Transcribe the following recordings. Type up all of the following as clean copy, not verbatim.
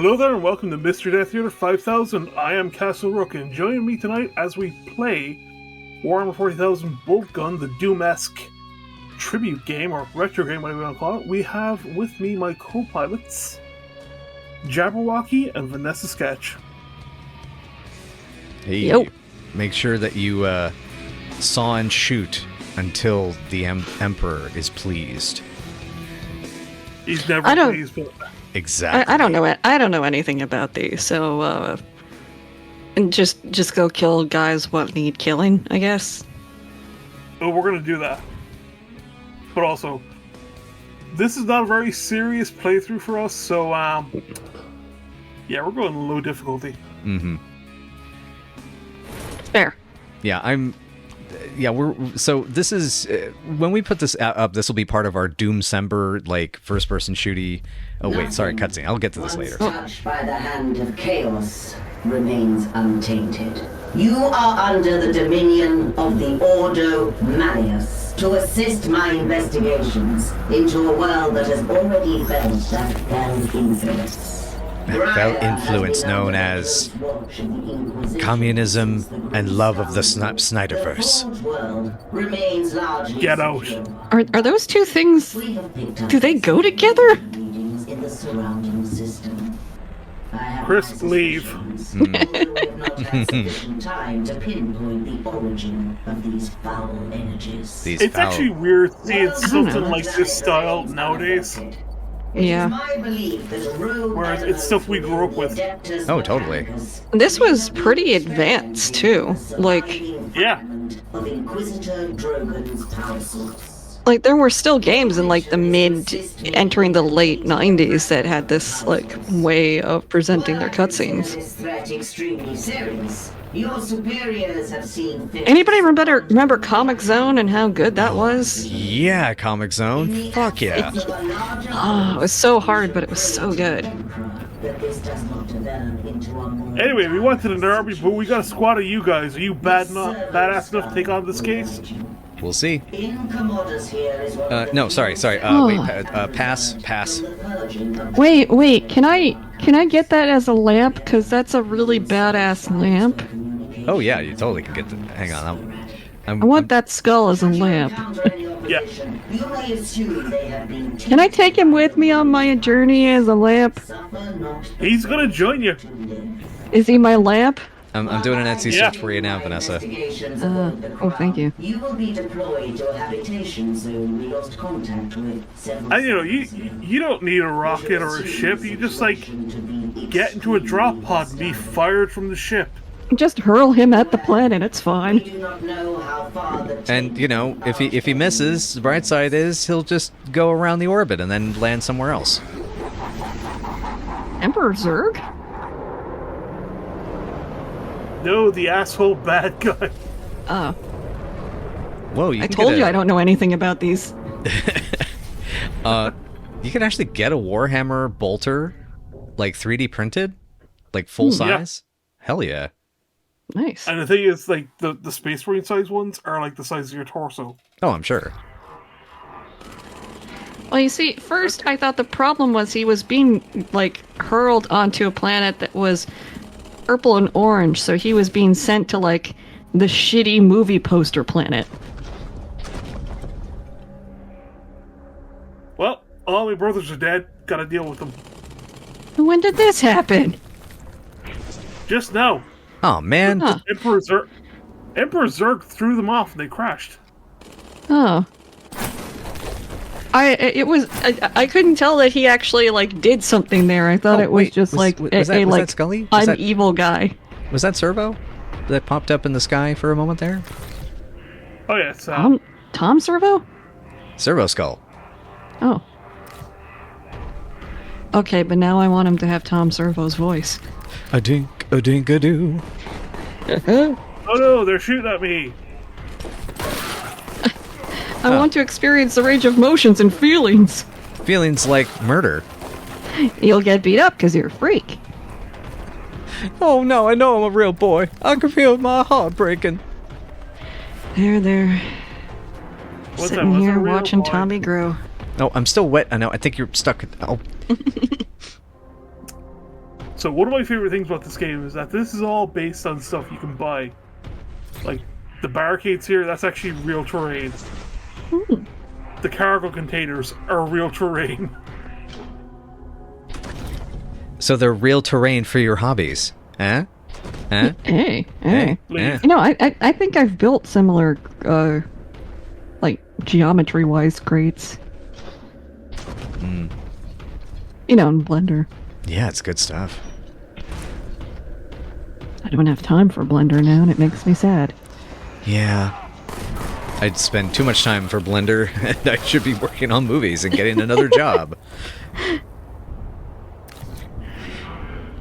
Hello there and welcome to Mr. Death Theater 5000. I am CastleRook, and joining me tonight as we play Warhammer 40,000 Boltgun, the Doom-esque tribute game, or retro game, whatever you want to call it, we have with me my co-pilots, Jabberwocky and Vanessasketch. Hey, Yo. Make sure that you saw and shoot until the Emperor is pleased. He's never pleased, but... Exactly. I don't know it. I don't know anything about these, so and just go kill guys what need killing, I guess. Oh, we're gonna do that. But also, this is not a very serious playthrough for us, so yeah, we're going low difficulty. Mm-hmm. Fair. Yeah, so this is when we put this up, this will be part of our DooMcember, like, first-person shooty. Oh wait, sorry, cutscene. I'll get to this later. Touched by the hand of chaos remains untainted. You are under the dominion of the Ordo Malleus to assist my investigations into a world that has already felt that fell influence. Felt influence known as communism and love of the Snyderverse. Get out. Are those two things? Do they go together? In the surrounding system. Chris, leave. Time to pinpoint the origin of these foul energies. It's actually weird seeing something like this style nowadays. Yeah. Whereas it's stuff we grew up with. Oh, totally. This was pretty advanced too. Like, yeah. Of Inquisitor Drogon's power source. Like there were still games in like the entering the late 90s that had this like way of presenting their cutscenes. Anybody remember Comic Zone and how good that was? Yeah, Comic Zone. Fuck yeah. Oh, it was so hard, but it was so good. Anyway, we went to the army, but we got a squad of you guys. Are you badass enough to take on this case? We'll see. No, sorry. Oh. Wait, pass. Wait, can I get that as a lamp? Because that's a really badass lamp. Oh yeah, you totally can get the. Hang on, I want that skull as a lamp. Yeah. Can I take him with me on my journey as a lamp? He's gonna join you. Is he my lamp? I'm doing an Etsy search for you now, Vanessa. Oh, thank you. You will be deployed to a habitation zone we lost contact with several. And you don't need a rocket or a ship. You just like get into a drop pod and be fired from the ship. Just hurl him at the planet. It's fine. And if he misses, the bright side is he'll just go around the orbit and then land somewhere else. Emperor Zurg? No, the asshole bad guy. Oh. Whoa! I told you I don't know anything about these. You can actually get a Warhammer bolter, like 3D printed, like full size. Yeah. Hell yeah! Nice. And the thing is, like the Space Marine size ones are like the size of your torso. Oh, I'm sure. Well, you see, first I thought the problem was he was being like hurled onto a planet that was purple and orange, so he was being sent to like the shitty movie poster planet. Well, all my brothers are dead. Gotta deal with them. When did this happen? Just now. Oh man! Huh. Emperor Zurg threw them off and they crashed. Oh. I couldn't tell that he actually like did something there. I thought it was just was that Scully? I'm evil guy. Was that Servo that popped up in the sky for a moment there? Oh yeah, it's Tom Servo? Servo Skull. Oh. Okay, but now I want him to have Tom Servo's voice. A dink, a doo. Oh no, they're shooting at me. I want to experience the range of motions and feelings. Feelings like murder. You'll get beat up because you're a freak. Oh no, I know I'm a real boy. I can feel my heart breaking. There. What's Sitting that? here watching Tommy grow. No, I'm still wet. I know. I think you're stuck. Oh. So one of my favorite things about this game is that this is all based on stuff you can buy. Like, the barricades here, that's actually real terrain. The cargo containers are real terrain. So they're real terrain for your hobbies, eh? Eh? Hey. Eh? You know, I think I've built similar, like, geometry-wise crates. You know, in Blender. Yeah, it's good stuff. I don't have time for Blender now, and it makes me sad. Yeah. I'd spend too much time for Blender, and I should be working on movies and getting another job.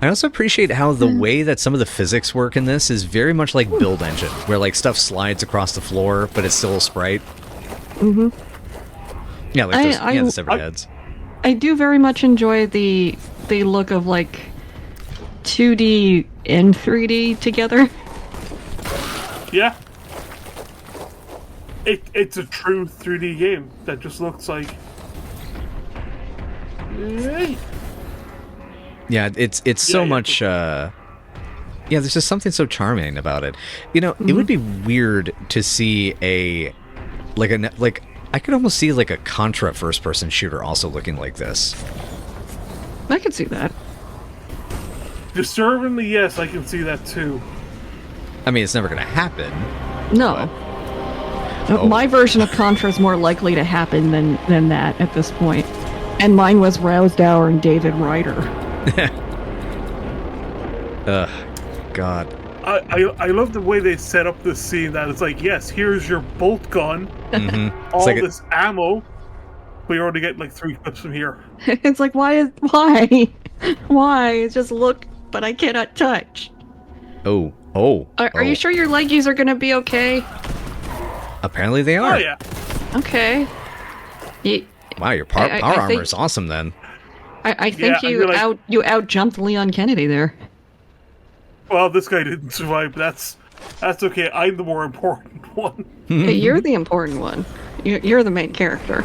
I also appreciate how the way that some of the physics work in this is very much like Build Engine, where like stuff slides across the floor, but it's still a sprite. Mm-hmm. Yeah, like the severed heads. I do very much enjoy the look of like 2D and 3D together. Yeah. It's a true 3D game that just looks like... Yeah, it's so much... yeah, there's just something so charming about it. You know, it would be weird to see a... Like, I could almost see like a Contra first-person shooter also looking like this. I could see that. Disturbingly, yes, I can see that too. I mean, it's never going to happen. No. My version of Contra is more likely to happen than that at this point. And mine was Rousdower and David Ryder. Ugh, God. I love the way they set up this scene that it's like, yes, here's your bolt gun, all like this ammo, but you already get like 3 clips from here. It's like, why? Just look, but I cannot touch. Oh. Are you sure your leggies are gonna be okay? Apparently they are. Oh, yeah. Okay. Wow, your power armor is awesome then. I think you out jumped Leon Kennedy there. Well, this guy didn't survive, but that's okay. I'm the more important one. Hey, you're the important one. You're the main character.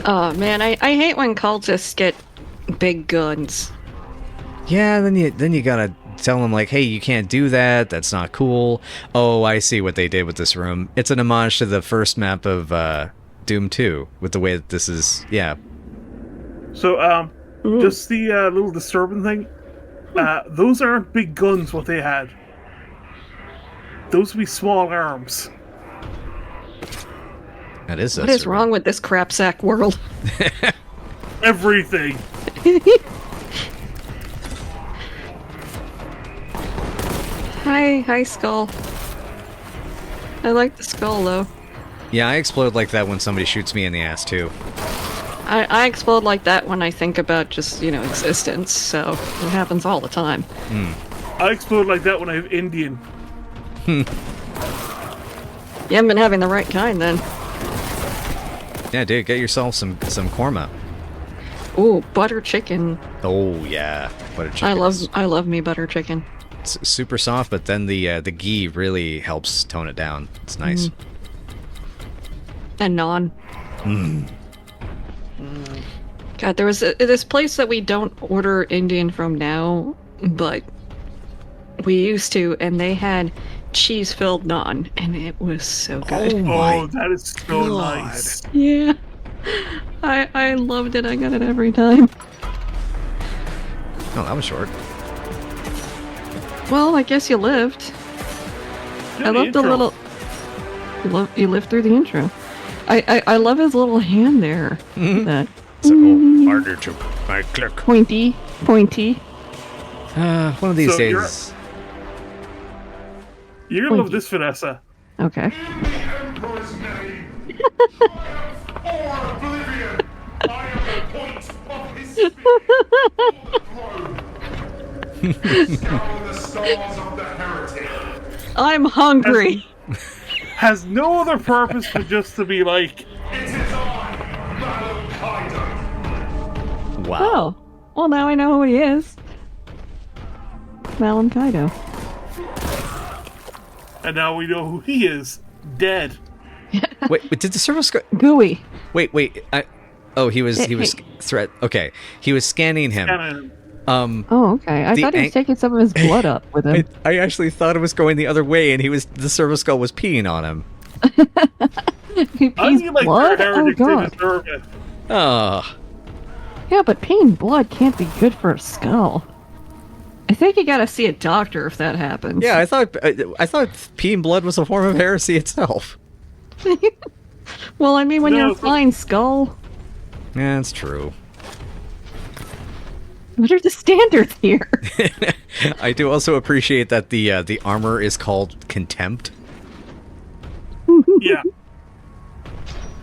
Oh man, I hate when cultists get big guns. Yeah, then you gotta tell them like, hey, you can't do that. That's not cool. Oh, I see what they did with this room. It's an homage to the first map of Doom 2 with the way that this is. Yeah. So, just the little disturbing thing. Those aren't big guns. What they had. Those would be small arms. That is. What is wrong with this crapsack world? Everything. Hi, skull. I like the skull though. Yeah, I explode like that when somebody shoots me in the ass too. I explode like that when I think about just, existence, so it happens all the time. I explode like that when I have Indian. You haven't been having the right kind then. Yeah, dude, get yourself some korma. Ooh, butter chicken. Oh yeah, butter chicken. I love me butter chicken. It's super soft, but then the ghee really helps tone it down. It's nice. And naan. God, there was this place that we don't order Indian from now, but we used to, and they had cheese-filled naan, and it was so good. Oh, that is so nice. Yeah. I loved it. I got it every time. Oh, that was short. Well, I guess you lived. Yeah, I love the little... You lived through the intro. I love his little hand there. That harder to my click. pointy. One of these days. You're gonna love this, Vanessa. Okay. I'm hungry. Has no other purpose but just to be like... Wow. Oh. Well, now I know who he is. Malum Kaido. And now we know who he is. Dead. Wait, did the server go? Gooey. Wait. Oh, he was threat. Okay, he was scanning him. Oh, okay. I thought he was taking some of his blood up with him. I actually thought it was going the other way, and the service skull was peeing on him. He pees blood? Oh, God. Oh. Yeah, but peeing blood can't be good for a skull. I think you gotta see a doctor if that happens. Yeah, I thought peeing blood was a form of heresy itself. Well, I mean, when you're a flying skull. Yeah, that's true. What are the standards here? I do also appreciate that the armor is called Contempt. Yeah.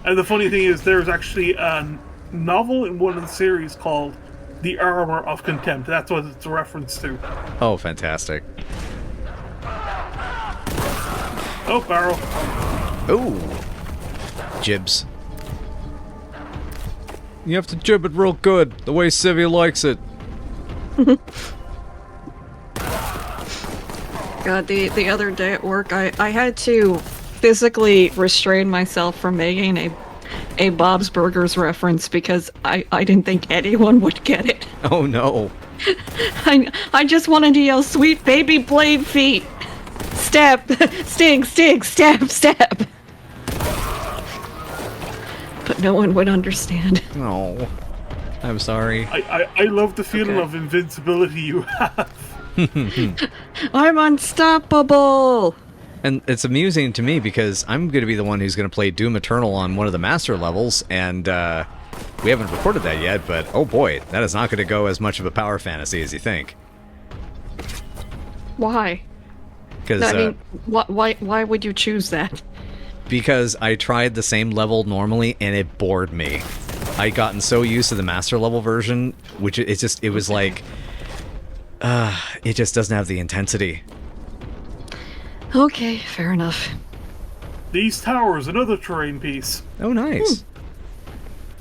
And the funny thing is, there's actually a novel in one of the series called The Armor of Contempt. That's what it's a reference to. Oh, fantastic. Oh, barrel. Oh. Jibs. You have to jib it real good, the way Civvy likes it. God, the other day at work, I had to physically restrain myself from making a Bob's Burgers reference because I didn't think anyone would get it. Oh no. I just wanted to yell, "Sweet baby blade feet! Stab! Sting! Sting! Stab! Stab!" But no one would understand. No. I'm sorry. I love the feeling of invincibility you have. I'm unstoppable! And it's amusing to me because I'm going to be the one who's going to play Doom Eternal on one of the master levels, and we haven't recorded that yet, but oh boy, that is not going to go as much of a power fantasy as you think. Why? Because I mean, why would you choose that? Because I tried the same level normally and it bored me. I'd gotten so used to the master level version, which it was like, it just doesn't have the intensity. Okay, fair enough. These towers, another terrain piece. Oh, nice.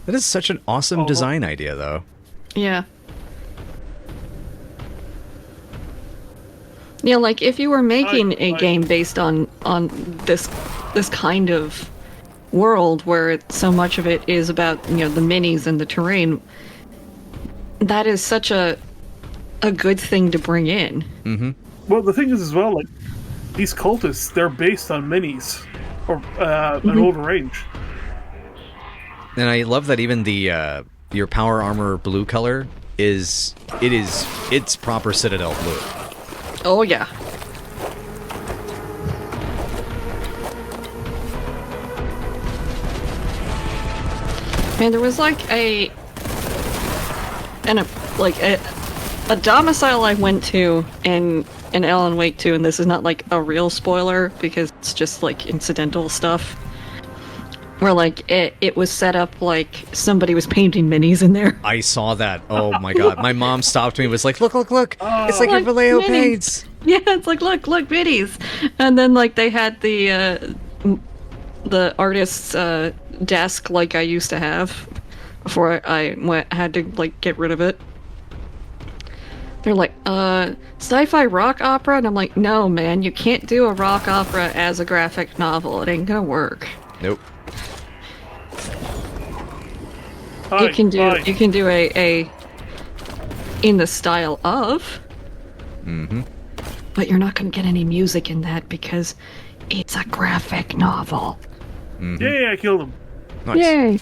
That is such an awesome design idea, though. Yeah. Yeah, like if you were making a game based on this kind of world where so much of it is about, the minis and the terrain, that is such a good thing to bring in. Mm-hmm. Well, the thing is as well, like, these cultists, they're based on minis, or an older range. And I love that even the your power armor blue color it's proper Citadel blue. Oh yeah. Man, there was like a domicile I went to in Alan Wake 2, and this is not like a real spoiler because it's just like incidental stuff. Where like it was set up like somebody was painting minis in there. I saw that. Oh my god. My mom stopped me and was like, look. It's like your Vallejo paints. Yeah, it's like, look, minis. And then like they had the artist's desk like I used to have before I had to like get rid of it. They're like, sci-fi rock opera? And I'm like, no, man, you can't do a rock opera as a graphic novel. It ain't gonna work. Nope. You can do a in the style of. Mm-hmm. But you're not gonna get any music in that because it's a graphic novel. Mm-hmm. Yay, I killed him. Nice. Yay.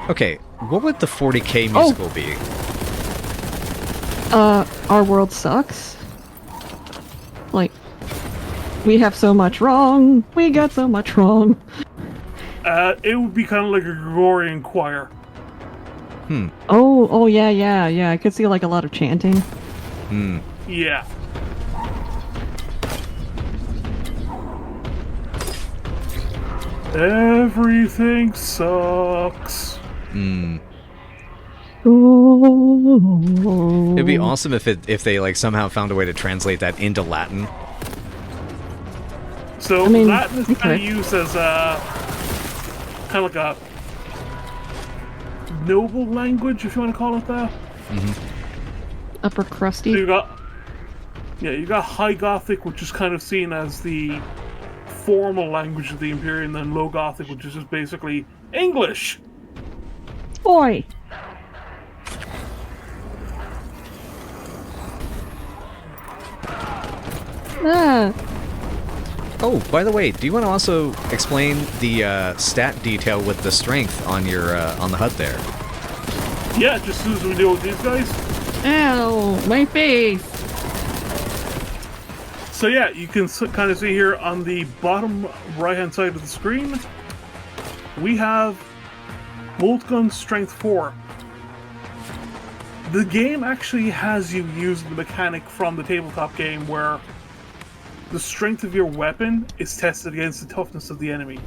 Okay, what would the 40K musical be? Our world sucks. Like, we have so much wrong. We got so much wrong. It would be kind of like a Gregorian choir. Oh, yeah. I could see like a lot of chanting. Yeah. Everything sucks. It'd be awesome if they like somehow found a way to translate that into Latin. So Latin is kind of used as kind of like a noble language, if you want to call it that. Upper crusty. So you got High Gothic, which is kind of seen as the formal language of the Imperium than Low Gothic, which is just basically English. Boy. Ah. Oh, by the way, do you want to also explain the stat detail with the strength on your on the HUD there? Yeah, just as soon as we deal with these guys. Ow, my face. So yeah, you can kind of see here on the bottom right-hand side of the screen, we have Boltgun Strength 4. The game actually has you use the mechanic from the tabletop game where the strength of your weapon is tested against the toughness of the enemy.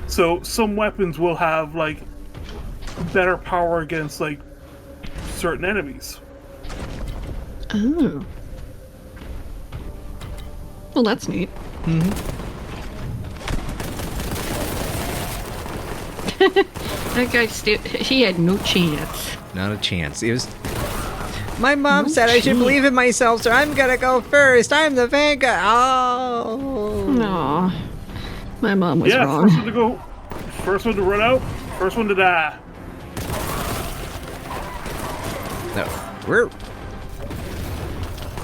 So some weapons will have like better power against like certain enemies. Oh. Well, that's neat. That guy he had no chance. Not a chance. It was. My mom said I should believe in myself, so I'm gonna go first. I'm the vanguard. Oh. No. My mom was wrong. First one to go. First one to run out. First one to die. No. We're.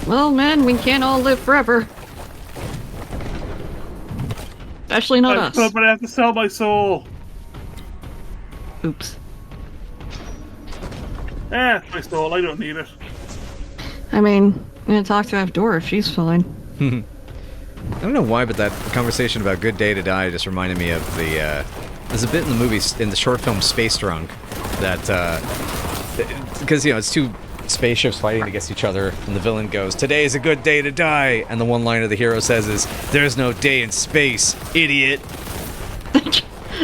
Well, man, we can't all live forever. Especially not us. I'm gonna have to sell my soul. Oops. My soul. I don't need it. I mean, I'm gonna talk to Avdora. She's fine. I don't know why, but that conversation about Good Day to Die just reminded me of the. There's a bit in the movie, in the short film Space Drunk, that because it's two spaceships fighting against each other, and the villain goes, "Today is a good day to die," and the one line of the hero says is, "There's no day in space, idiot."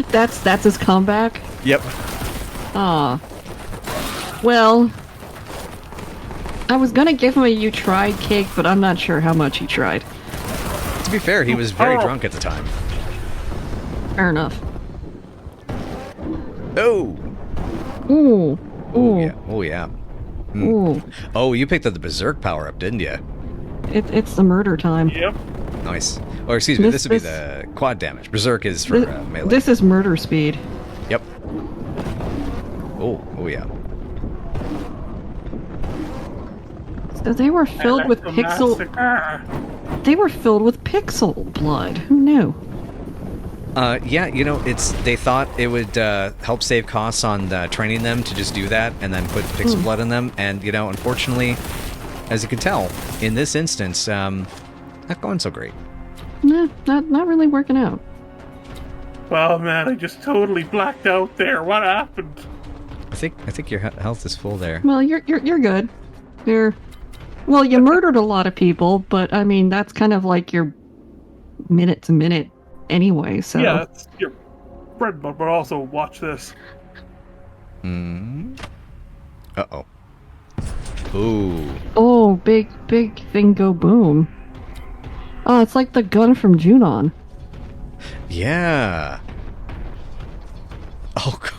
That's his comeback. Yep. Ah. Well, I was gonna give him a "you tried" cake, but I'm not sure how much he tried. To be fair, he was very drunk at the time. Fair enough. Oh. Ooh. Ooh. Yeah. Oh yeah. Ooh. Oh, you picked up the Berserk power-up, didn't you? It's the murder time. Yep. Nice. Or excuse me, this would be the quad damage. Berserk is for melee. This is murder speed. Yep. Oh yeah. So they were filled with pixel. They were filled with pixel blood. Who knew? Yeah, they thought it would help save costs on training them to just do that and then put pixel blood in them. And, unfortunately, as you can tell, in this instance, not going so great. Nah, not really working out. Well, man, I just totally blacked out there. What happened? I think your health is full there. Well, you're good. Well, you murdered a lot of people, but I mean that's kind of like your minute to minute anyway. So yeah, that's your bread, but also watch this. Uh-oh. Ooh. Oh, big thing go boom. Oh, it's like the gun from Junon. Yeah. Oh, God.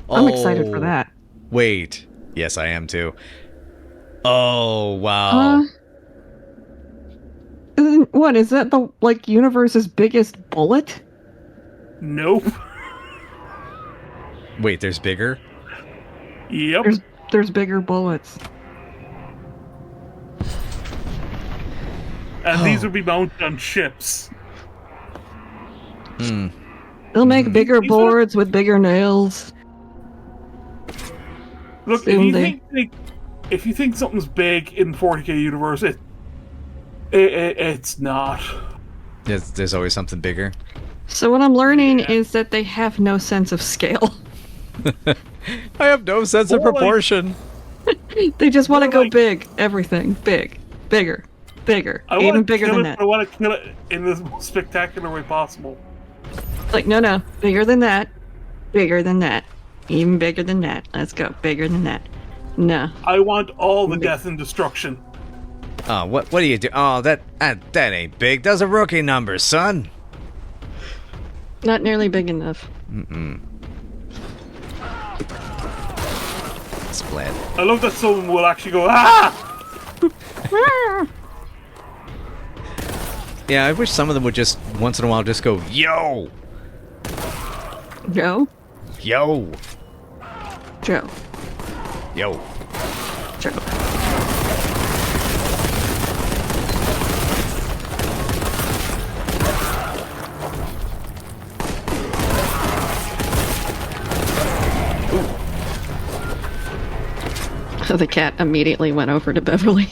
I'm excited for that. Wait. Yes, I am too. Oh, wow. What, is that the, universe's biggest bullet? Nope. Wait, there's bigger? Yep. There's bigger bullets. And these would be mounted on ships. They'll make bigger boards with bigger nails. Look, if you think something's big in the 40k universe, it's not. There's always something bigger. So what I'm learning is that they have no sense of scale. I have no sense of proportion. They just want to go big. Everything. Big. Bigger. Bigger. Even bigger than that. I want to kill it in the most spectacular way possible. No. Bigger than that. Bigger than that. Even bigger than that. Let's go. Bigger than that. No. I want all the death and destruction. Oh, what do you do? Oh, that ain't big. Those are rookie numbers, son. Not nearly big enough. Splat. I love that someone will actually go, ah! Yeah, I wish some of them would just, once in a while, just go, yo! Joe? Yo! Joe. Yo. Joe. So the cat immediately went over to Beverly.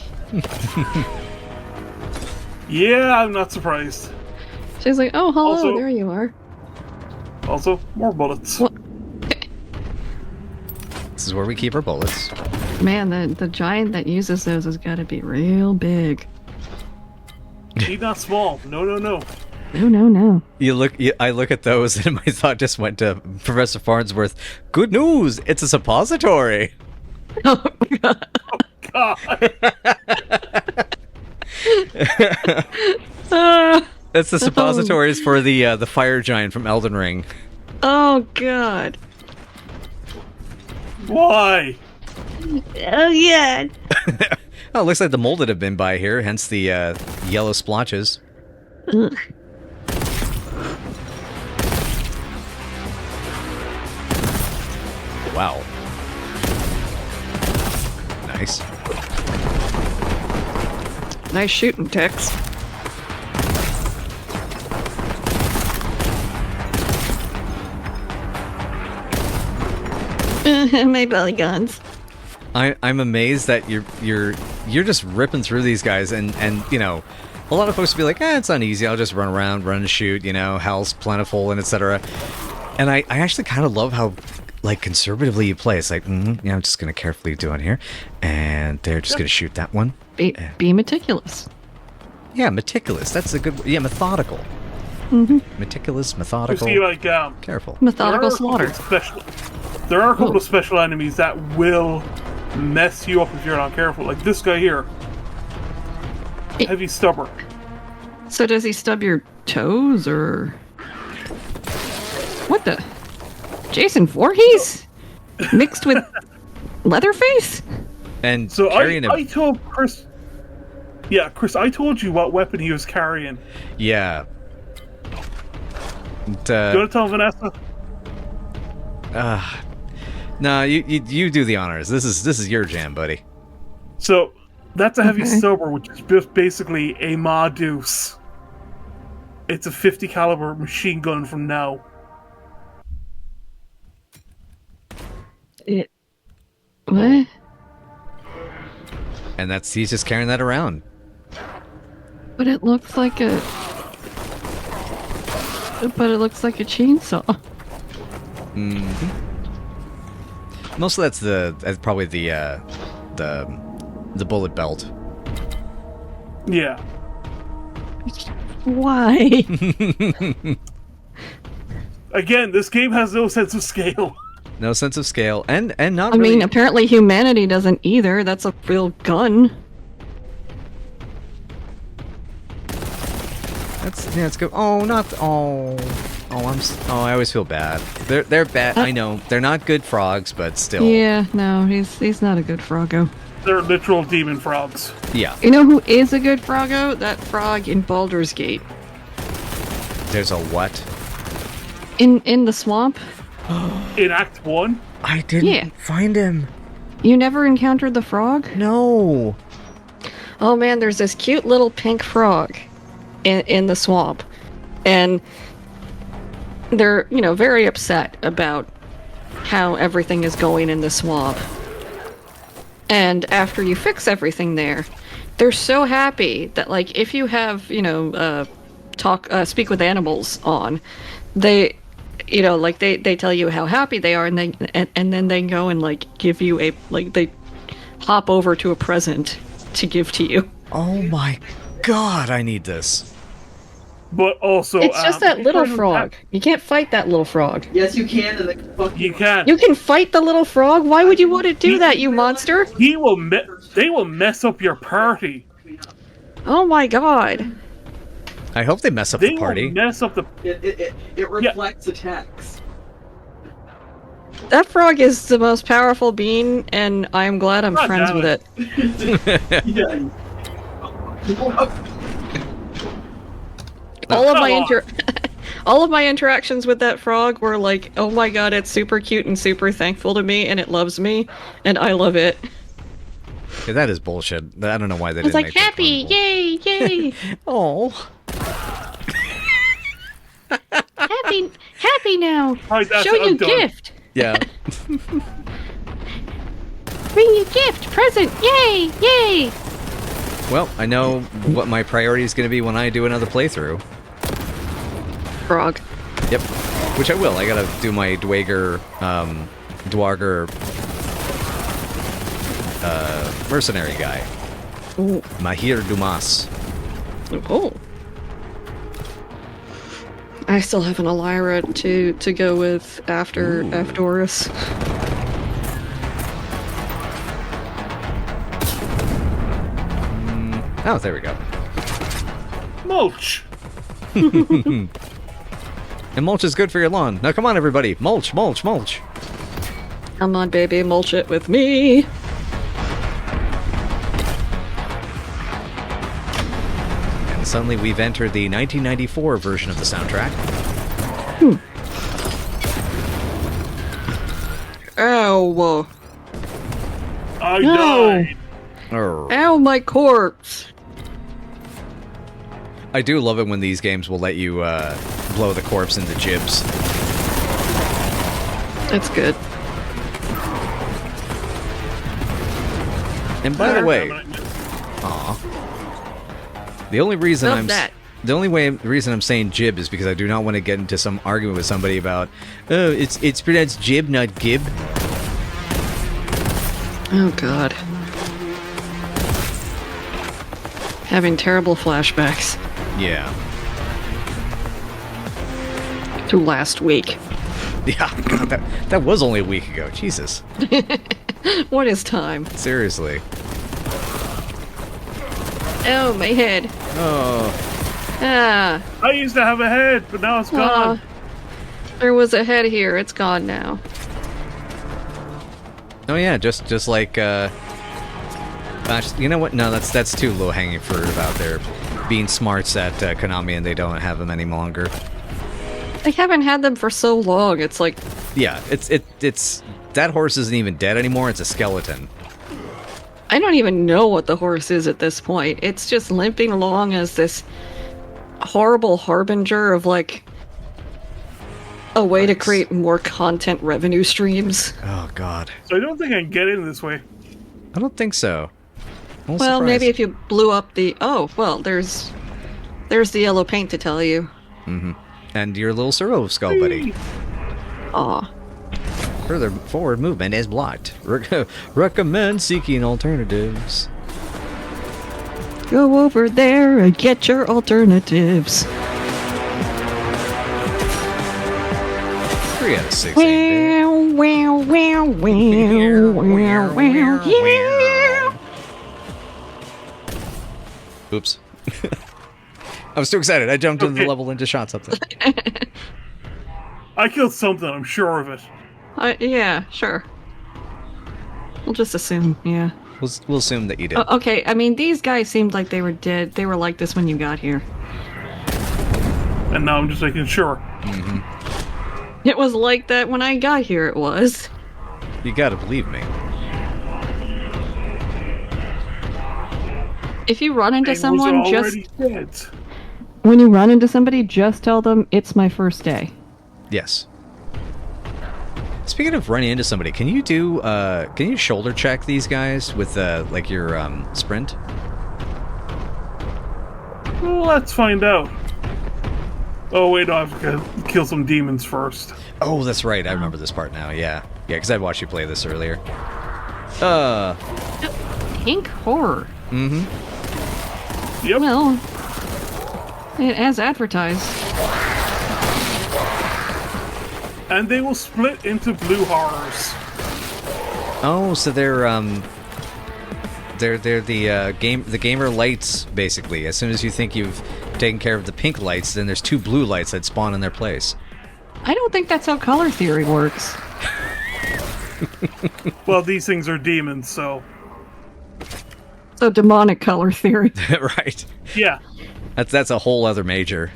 Yeah, I'm not surprised. She's like, oh, hello, Also- there you are. Also, more bullets. What? This is where we keep our bullets. Man, the giant that uses those has got to be real big. He's not small. No, no, no. No. I look at those and my thought just went to Professor Farnsworth. Good news! It's a suppository! Oh, God. God. That's the suppositories for the fire giant from Elden Ring. Oh, God. Why? Oh, yeah. Oh, it looks like the molded have been by here, hence the yellow splotches. Ugh. Wow. Nice. Nice shooting, Tex. My belly guns. I'm amazed that you're just ripping through these guys, and you know, a lot of folks would be like, it's not easy. I'll just run around, run and shoot. You know, hell's plentiful and etc. And I actually kind of love how like conservatively you play. It's like, yeah, I'm just gonna carefully do it here, and they're just gonna shoot that one. Be meticulous. Yeah, meticulous. That's a good. Yeah, methodical. Mm-hmm. Meticulous, You methodical. see, like, Careful. Methodical slaughter. There are a couple of special enemies that will mess you up if you're not careful. Like this guy here. Heavy stubber. So does he stub your toes, or... What the... Jason Voorhees? Mixed with Leatherface? And So carrying I told Chris... Yeah, Chris, I told you what weapon he was carrying. Yeah. You want to tell Vanessa? No, you do the honors. This is your jam, buddy. So, that's a heavy Okay. stubber, which is just basically a Ma Deuce. It's a 50 caliber machine gun from now. What? And he's just carrying that around. But it looks like a... But it looks like a chainsaw. Mostly that's probably the bullet belt. Yeah. Why? Again, this game has no sense of scale. No sense of scale, and not I really. mean, apparently humanity doesn't either. That's a real gun. That's good. Oh, I always feel bad. They're bad. I know they're not good frogs, but still. Yeah, no, he's not a good froggo. They're literal demon frogs. Yeah. You know who is a good froggo? That frog in Baldur's Gate. There's a what? In the swamp? In Act 1, I didn't Yeah. find him. You never encountered the frog? No. Oh man, there's this cute little pink frog in the swamp. And they're, very upset about how everything is going in the swamp. And after you fix everything there, they're so happy that, like, if you have, speak with animals on, they they tell you how happy they are, and then they go and, like, give you they hop over to a present to give to you. Oh my god, I need this. but also... It's just that little frog. You can't fight that little frog. Yes, you can, and they fuck You can. You can fight the little frog? Why would you want to do that, you monster? They will mess up your party. Oh my god. I hope they mess up They the party. will mess up the... It reflects attacks. That frog is the most powerful being, and I'm glad I'm God friends damn with it. it. Yeah. all of come my on. all of my interactions with that frog were like, oh my god, it's super cute and super thankful to me, and it loves me, and I love it. Yeah, that is bullshit. I don't know why they It's didn't like make that happy, fun. yay, yay, Oh. happy now. Alright, that's Show it, I'm you done. gift. Yeah. Bring you gift, present, yay, yay. Well, I know what my priority is going to be when I do another playthrough. Frog. Yep. Which I will. I gotta do my Dwarger, mercenary guy. Ooh. Mahir Dumas. Oh. I still have an Elira to go with after Afdoris. Oh, there we go. Mulch. And mulch is good for your lawn. Now come on, everybody. Mulch, mulch, mulch. Come on, baby, mulch it with me. And suddenly we've entered the 1994 version of the soundtrack. Ow. I No. died. Arr. Ow, my corpse. I do love it when these games will let you blow the corpse into jibs. That's good. And by the way, the only reason Love I'm that. the only reason I'm saying jib is because I do not want to get into some argument with somebody about it's pronounced jib, not gib. Oh god. Having terrible flashbacks Yeah. to last week. Yeah, God, that was only a week ago. Jesus. What is time? Seriously. Oh, my head. Oh. Ah. I used to have a head, but now it's gone. There was a head here. It's gone now. Oh yeah, just like you know what? No, that's too low hanging fruit about their being smarts at Konami, and they don't have them any longer. I haven't had them for so long. It's like, Yeah, it's that horse isn't even dead anymore. It's a skeleton. I don't even know what the horse is at this point. It's just limping along as this horrible harbinger of like a way to create more content revenue streams. Oh God. So I don't think I can get in this way. I don't think so. I'm Well, surprised. maybe if you blew up the... Oh, well, there's the yellow paint to tell you. And your little servo skull buddy. Aw. Further forward movement is blocked. Recommend seeking alternatives. Go over there and get your alternatives. 3 out of 6. ain't Wow, wow, wow, wow, wow, yeah. bad. Oops. I was too excited. I jumped into the Okay. level and just shot something. I killed something, I'm sure of it. Yeah, sure. We'll just assume, yeah. We'll assume that you did. Okay, I mean, these guys seemed like they were dead. They were like this when you got here. And now I'm just making sure. It was like that when I got here, it was. You gotta believe me. If you run into It was someone, already just... dead. When you run into somebody, just tell them, it's my first day. Yes. Speaking of running into somebody, can you shoulder check these guys with like your sprint? Well, let's find out. Oh wait, no, I have to kill some demons first. Oh, that's right. I remember this part now. Yeah, because I watched you play this earlier. Pink horror. Yep. Well, as advertised. And they will split into blue horrors. Oh, so they're the gamer lights basically. As soon as you think you've taken care of the pink lights, then there's 2 blue lights that spawn in their place. I don't think that's how color theory works. Well, these things are demons, so So demonic color theory. Right. yeah. That's a whole other major.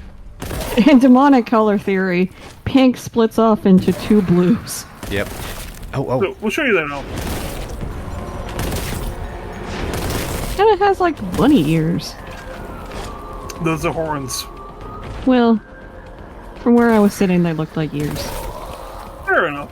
In demonic color theory, pink splits off into 2 blues. Yep. Oh. So we'll show you that now. And it has like bunny ears. Those are horns. Well, from where I was sitting, they looked like ears. Fair enough.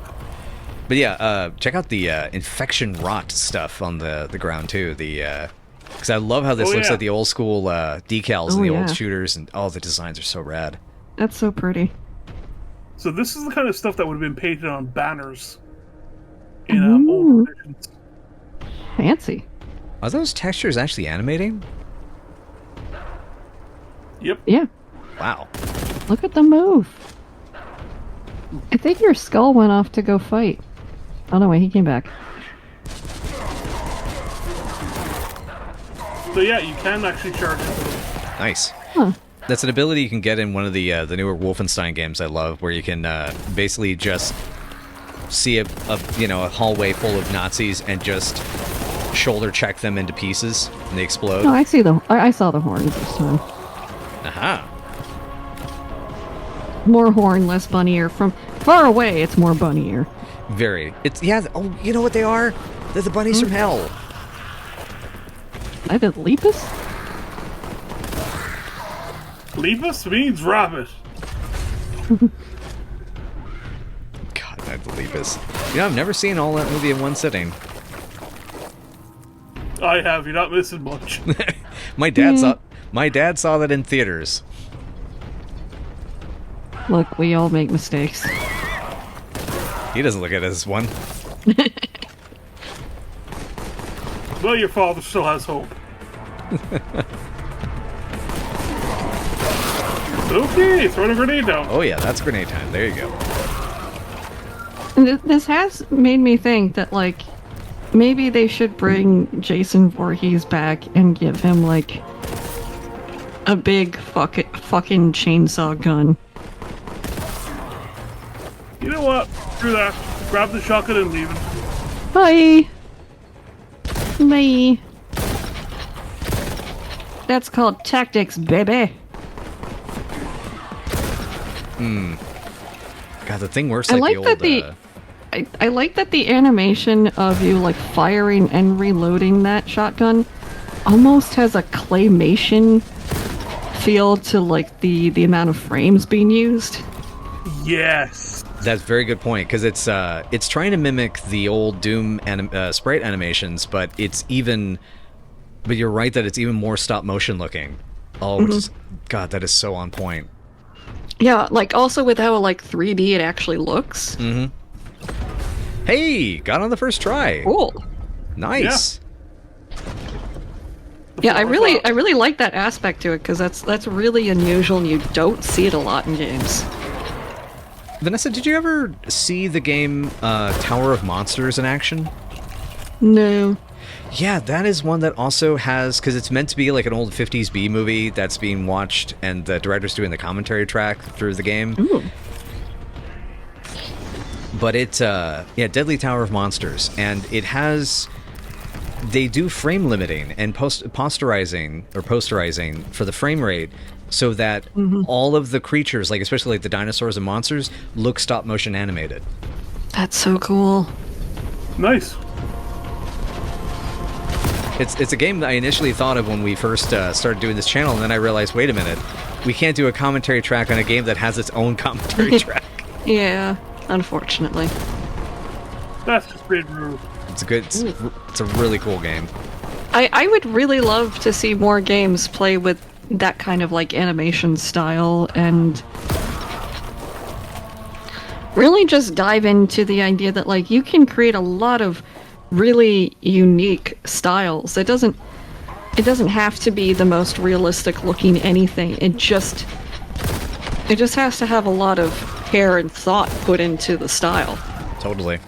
But yeah, check out the infection rot stuff on the ground too. Because I love how this looks like the old school decals and the old shooters, and all the designs are so rad. That's so pretty. So this is the kind of stuff that would have been painted on banners in old editions. Fancy. Are those textures actually animating? Yep. Yeah. Wow. Look at the move. I think your skull went off to go fight. Oh no, wait, he came back. So yeah, you can actually charge it. Nice. Huh. That's an ability you can get in one of the newer Wolfenstein games I love, where you can basically just see a hallway full of Nazis and just shoulder check them into pieces, and they explode. No, I saw the horns this time. Aha. More horn, less bunny ear. From far away, it's more bunny ear. Very. Oh, you know what they are? They're the bunnies from hell. I did Lepus? Lepus means rabbit. God, that Lepus. I've never seen all that movie in one sitting. I have. You're not missing much. My dad saw that in theaters. Look, we all make mistakes. He doesn't look at it as one. Well, your father still has hope. Okay, throw a grenade down. Oh yeah, that's grenade time. There you go. This has made me think that, like, maybe they should bring Jason Voorhees back and give him, like, a big fucking chainsaw gun. You know what? Screw that. Grab the shotgun and leave it. Bye! Bye! That's called tactics, baby! God, the thing works I like like the old... I like that the animation of you, like, firing and reloading that shotgun almost has a claymation feel to, like, the amount of frames being used. Yes. That's a very good point, because it's trying to mimic the old Doom sprite animations, but it's even... But you're right that it's even more stop motion looking. Oh, God, that is so on point. Yeah, like, also with how, like, 3D it actually looks. Mm-hmm. Hey, got on the first try. Cool. Nice. Yeah, I really like that aspect to it, because that's really unusual and you don't see it a lot in games. Vanessa, did you ever see the game Tower of Monsters in action? No. Yeah, that is one that also has, because it's meant to be like an old 50s B movie that's being watched, and the director's doing the commentary track through the game. Ooh. But it's, Deadly Tower of Monsters, and it has... They do frame limiting and posterizing for the frame rate, so that all of the creatures, like especially like the dinosaurs and monsters, look stop motion animated. That's so cool. Nice. It's a game that I initially thought of when we first started doing this channel, and then I realized, wait a minute, we can't do a commentary track on a game that has its own commentary track. Yeah, unfortunately. That's just pretty rude. It's a really cool game. I would really love to see more games play with that kind of, like, animation style, and really just dive into the idea that, like, you can create a lot of really unique styles. It doesn't have to be the most realistic looking anything. It just has to have a lot of care and thought put into the style. Totally.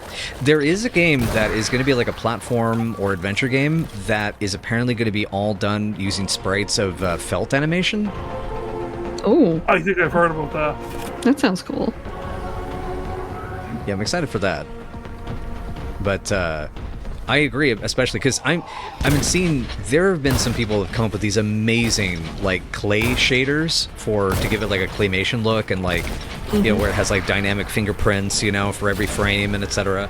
There is a game that is going to be like a platform or adventure game that is apparently going to be all done using sprites of felt animation. Oh. I think I've heard about that. That sounds cool. Yeah, I'm excited for that. But I agree, especially because I've been seeing there have been some people that have come up with these amazing like clay shaders to give it like a claymation look and like you know where it has like dynamic fingerprints, you know, for every frame and etc.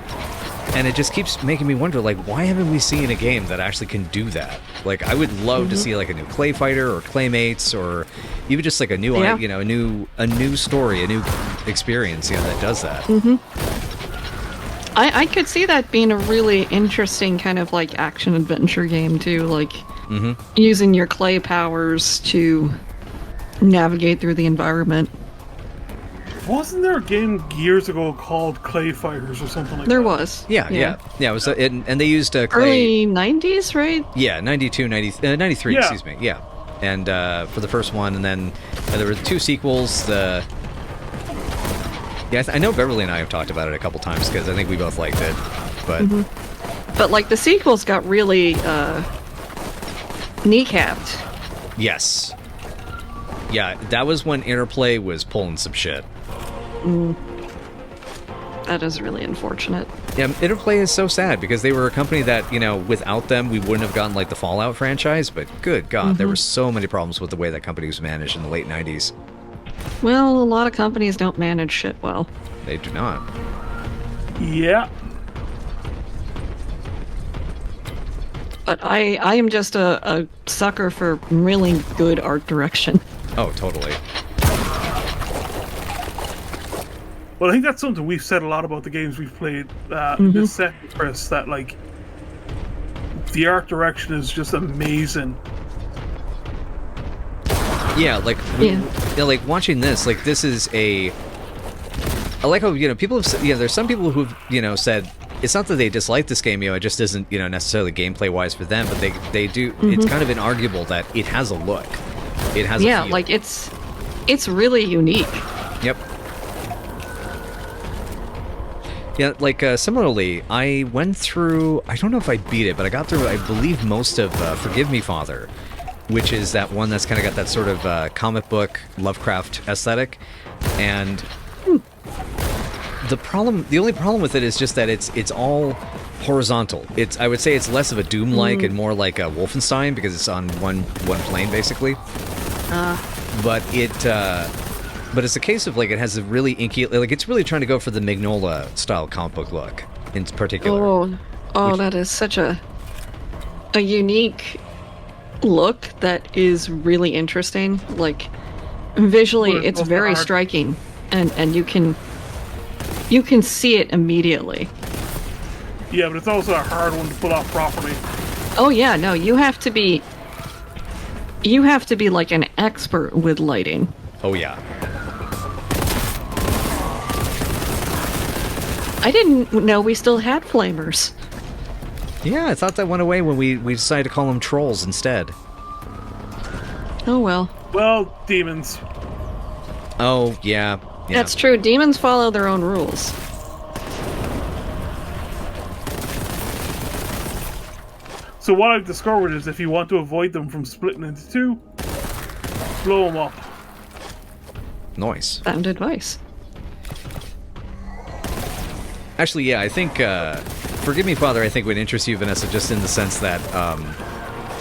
And it just keeps making me wonder, like, why haven't we seen a game that actually can do that? Like, I would love to see like a new Clay Fighter or Claymates or even just like a new, you know, a new story, a new experience, you know, that does that. I could see that being a really interesting kind of like action adventure game too, like using your clay powers to navigate through the environment. Wasn't there a game years ago called Clay Fighters or something like There that? was. Yeah. It was, and they used clay. Early 90s, right? Yeah, 92, 93, Yeah. excuse me. Yeah, and for the first one, and then there were 2 sequels. I know Beverly and I have talked about it a couple times because I think we both liked it, but But like the sequels got really kneecapped. yes, yeah, that was when Interplay was pulling some shit. That is really unfortunate. Yeah, Interplay is so sad because they were a company that, you know, without them we wouldn't have gotten like the Fallout franchise. But good God, there were so many problems with the way that company was managed in the late '90s. Well, a lot of companies don't manage shit well. They do not. Yeah. But I am just a sucker for really good art direction. Oh, totally. Well, I think that's something we've said a lot about the games we've played in this set, Chris, that, like, the art direction is just amazing. Yeah, like, like watching this, like, this is I like how, you know, people have said, you know, there's some people who've, you know, said, it's not that they dislike this game, you know, it just isn't, you know, necessarily gameplay-wise for them, but they do, it's kind of inarguable that it has a look. It has a feel. like it's really unique. Yep. Yeah, like, similarly, I went through, I don't know if I beat it, but I got through, I believe, most of Forgive Me, Father, which is that one that's kind of got that sort of comic book Lovecraft aesthetic, and the only problem with it is just that it's all horizontal. I would say it's less of a Doom-like and more like a Wolfenstein because it's on one plane basically. But it's a case of like it has a really inky, like it's really trying to go for the Mignola style comic book look in particular. That is such a unique look that is really interesting. Like visually, Well, it's also very art. striking, and you can see it immediately. Yeah, but it's also a hard one to pull off properly. Oh yeah, no, you have to be like an expert with lighting. Oh yeah. I didn't know we still had flamers. Yeah, I thought that went away when we decided to call them trolls instead. Oh well. Well, demons. Oh yeah. That's true. Demons follow their own rules. So what I've discovered is if you want to avoid them from splitting into 2, blow them up. Nice. Sound advice. Actually, yeah, I think Forgive Me, Father, I think would interest you, Vanessa, just in the sense that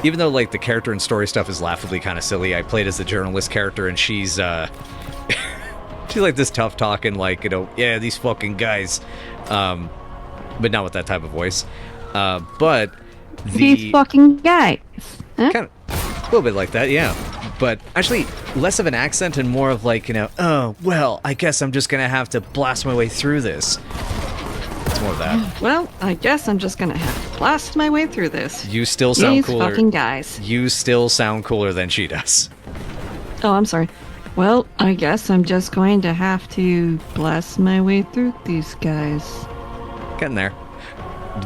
even though like the character and story stuff is laughably kind of silly, I played as the journalist character, and she's she's like this tough talking, like, you know, yeah, these fucking guys, but not with that type of voice. But These fucking guys. Huh? kind of a little bit like that, yeah. But actually, less of an accent and more of like, you know, oh well, I guess I'm just gonna have to blast my way through this. It's more of that. Well, I guess I'm just gonna have to blast my way through this. You still sound These cooler. fucking guys. You still sound cooler than she does. Oh, I'm sorry. Well, I guess I'm just going to have to blast my way through these guys. Getting there.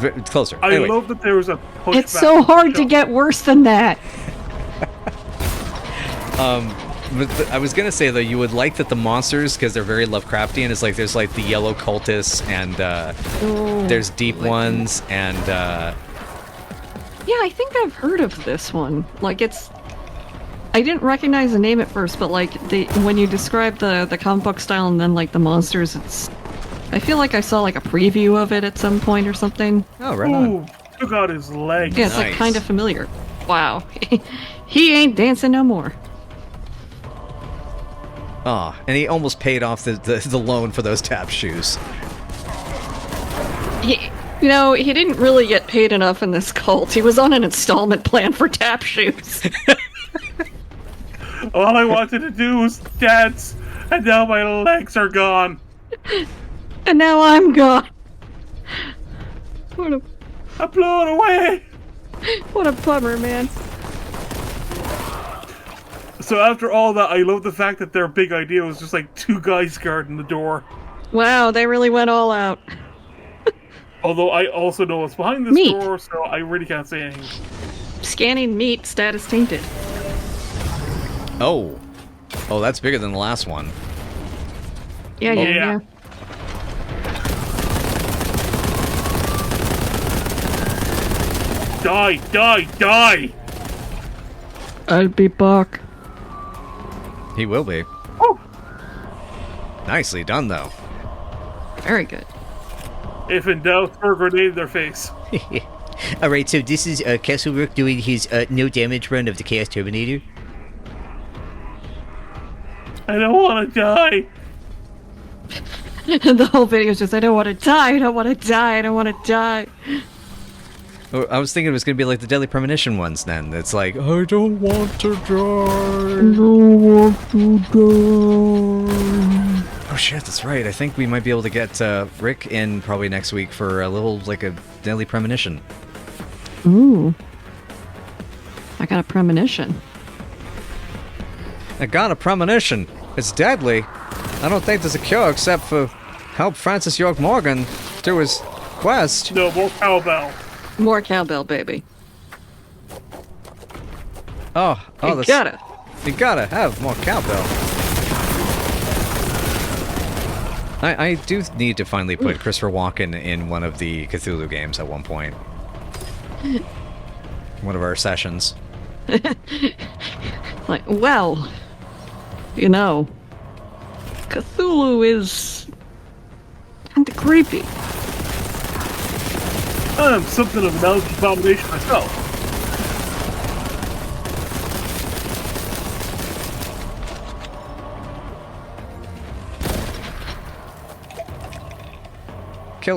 It's closer. I Anyway, love that there was a pushback. It's so hard to get worse than that. I was gonna say though, you would like that the monsters, because they're very Lovecraftian, is like there's like the yellow cultists and there's deep ones and Yeah, I think I've heard of this one. Like I didn't recognize the name at first, but like when you describe the comic book style and then like the monsters, I feel like I saw like a preview of it at some point or something. oh right Ooh, on. took out his legs. Yeah, it's like Nice. kind of familiar. Wow. He ain't dancing no more. Oh, and he almost paid off the loan for those tap shoes. He didn't really get paid enough in this cult. He was on an installment plan for tap shoes. All I wanted to do was dance, and now my legs are gone. And now I'm gone. I'm blown away. What a bummer, man. So after all that, I love the fact that their big idea was just like two guys guarding the door. Wow, they really went all out. Although I also know what's behind this Meat. door, so I really can't say anything. Scanning meat, status tainted. Oh, that's bigger than the last one. Yeah. Die! I'll be back. He will be. Oh, Nicely done, though. Very good. if in doubt, throw a grenade in their face. Alright, so this is CastleRook doing his no damage run of the Chaos Terminator. I don't want to die. The whole video is just, I don't want to die, I don't want to die, I don't want to die. Oh, I was thinking it was going to be like the Deadly Premonition ones then. It's like, I don't want to die. Oh shit, that's right. I think we might be able to get Rick in probably next week for a little, like a Deadly Premonition. Ooh. I got a premonition. I got a premonition. It's deadly. I don't think there's a cure except for help Francis York Morgan through his quest. No, more cowbell. More cowbell, baby. Oh, You that's... gotta. You gotta have more cowbell. I do need to finally put Christopher Walken in one of the Cthulhu games at one point. One of our sessions. Like, well, you know, Cthulhu is kinda creepy. I'm something of an allergy abomination myself.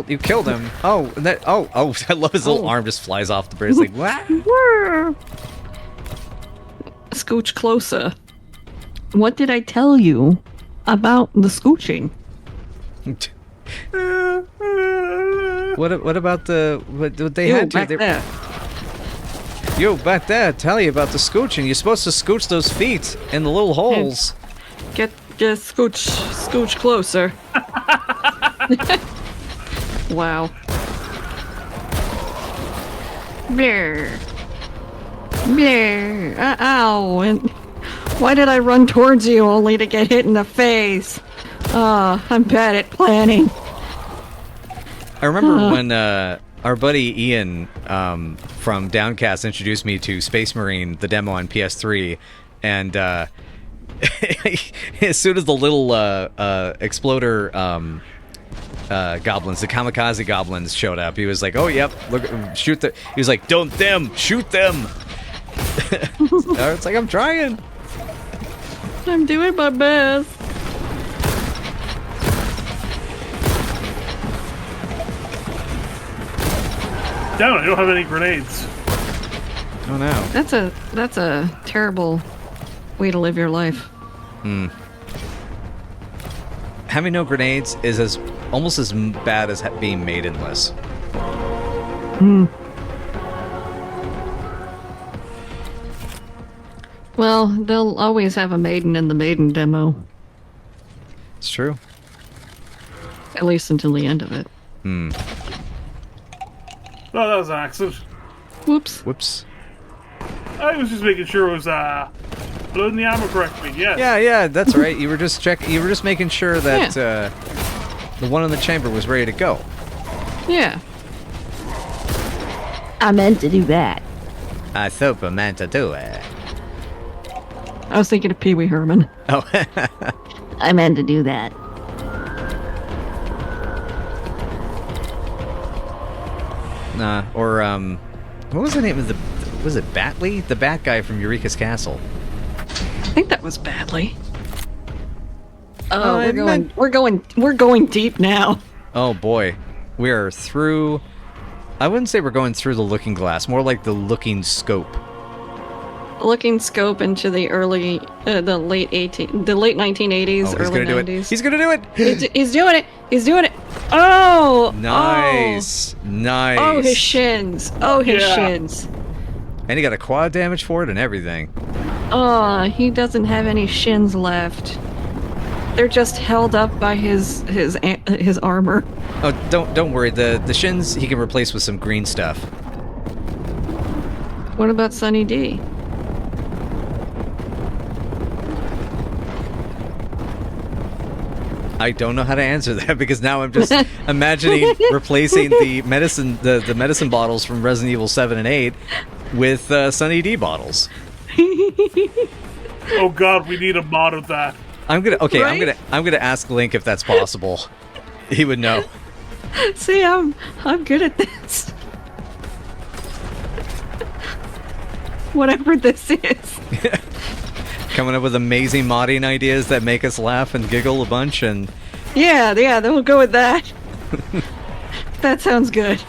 You killed him. Oh, that. Oh, I love his little arm just flies off the bridge. It's like, what? Scooch closer. What did I tell you about the scooching? What about the what they Ew, had to? back there. Yo, back there, tell you about the scooching. You're supposed to scooch those feet in the little holes. Get scooch closer. Wow. Blur. Blur. Ow. And why did I run towards you only to get hit in the face? I'm bad at planning. I remember when our buddy Ian from Downcast introduced me to Space Marine, the demo on PS3, and as soon as the little exploder goblins, the kamikaze goblins showed up, he was like, "Oh, yep, look, shoot the." He was like, "Don't them, shoot them." It's like, I'm trying. I'm doing my best. Damn it, I don't have any grenades. Oh no. That's a terrible way to live your life. Having no grenades is almost as bad as being maidenless. Well, they'll always have a maiden in the maiden demo. It's true. At least until the end of it. No, that was an accident. Whoops. Whoops. I was just making sure it was loading the ammo correctly. Yes. Yeah, that's right. You were just making sure that the one in the chamber was ready to go. Yeah. I meant to do that. I thought I meant to do it. I was thinking of Pee Wee Herman. Oh. I meant to do that. Nah, or what was the name of the? Was it Batley? The Bat guy from Eureka's Castle. I think that was Badly. Oh, I we're going deep now. Oh boy, we are through. I wouldn't say we're going through the looking glass, more like the looking scope. Looking scope into the the late 1980s, Oh, he's early gonna 90s. do it. He's gonna do it. He's doing it. He's doing it. Oh, Nice, nice. Oh, his shins. Oh, his Yeah. shins. And he got a quad damage for it and everything. Oh, he doesn't have any shins left. They're just held up by his armor. Oh, don't worry. The shins he can replace with some green stuff. What about Sunny D? I don't know how to answer that because now I'm just imagining replacing the medicine bottles from Resident Evil 7 and 8 with Sunny D bottles. Oh god, we need a mod of that. I'm Right? gonna ask Link if that's possible. He would know. See, I'm good at this. Whatever this is. Coming up with amazing modding ideas that make us laugh and giggle a bunch and Yeah, then we'll go with that. That sounds good.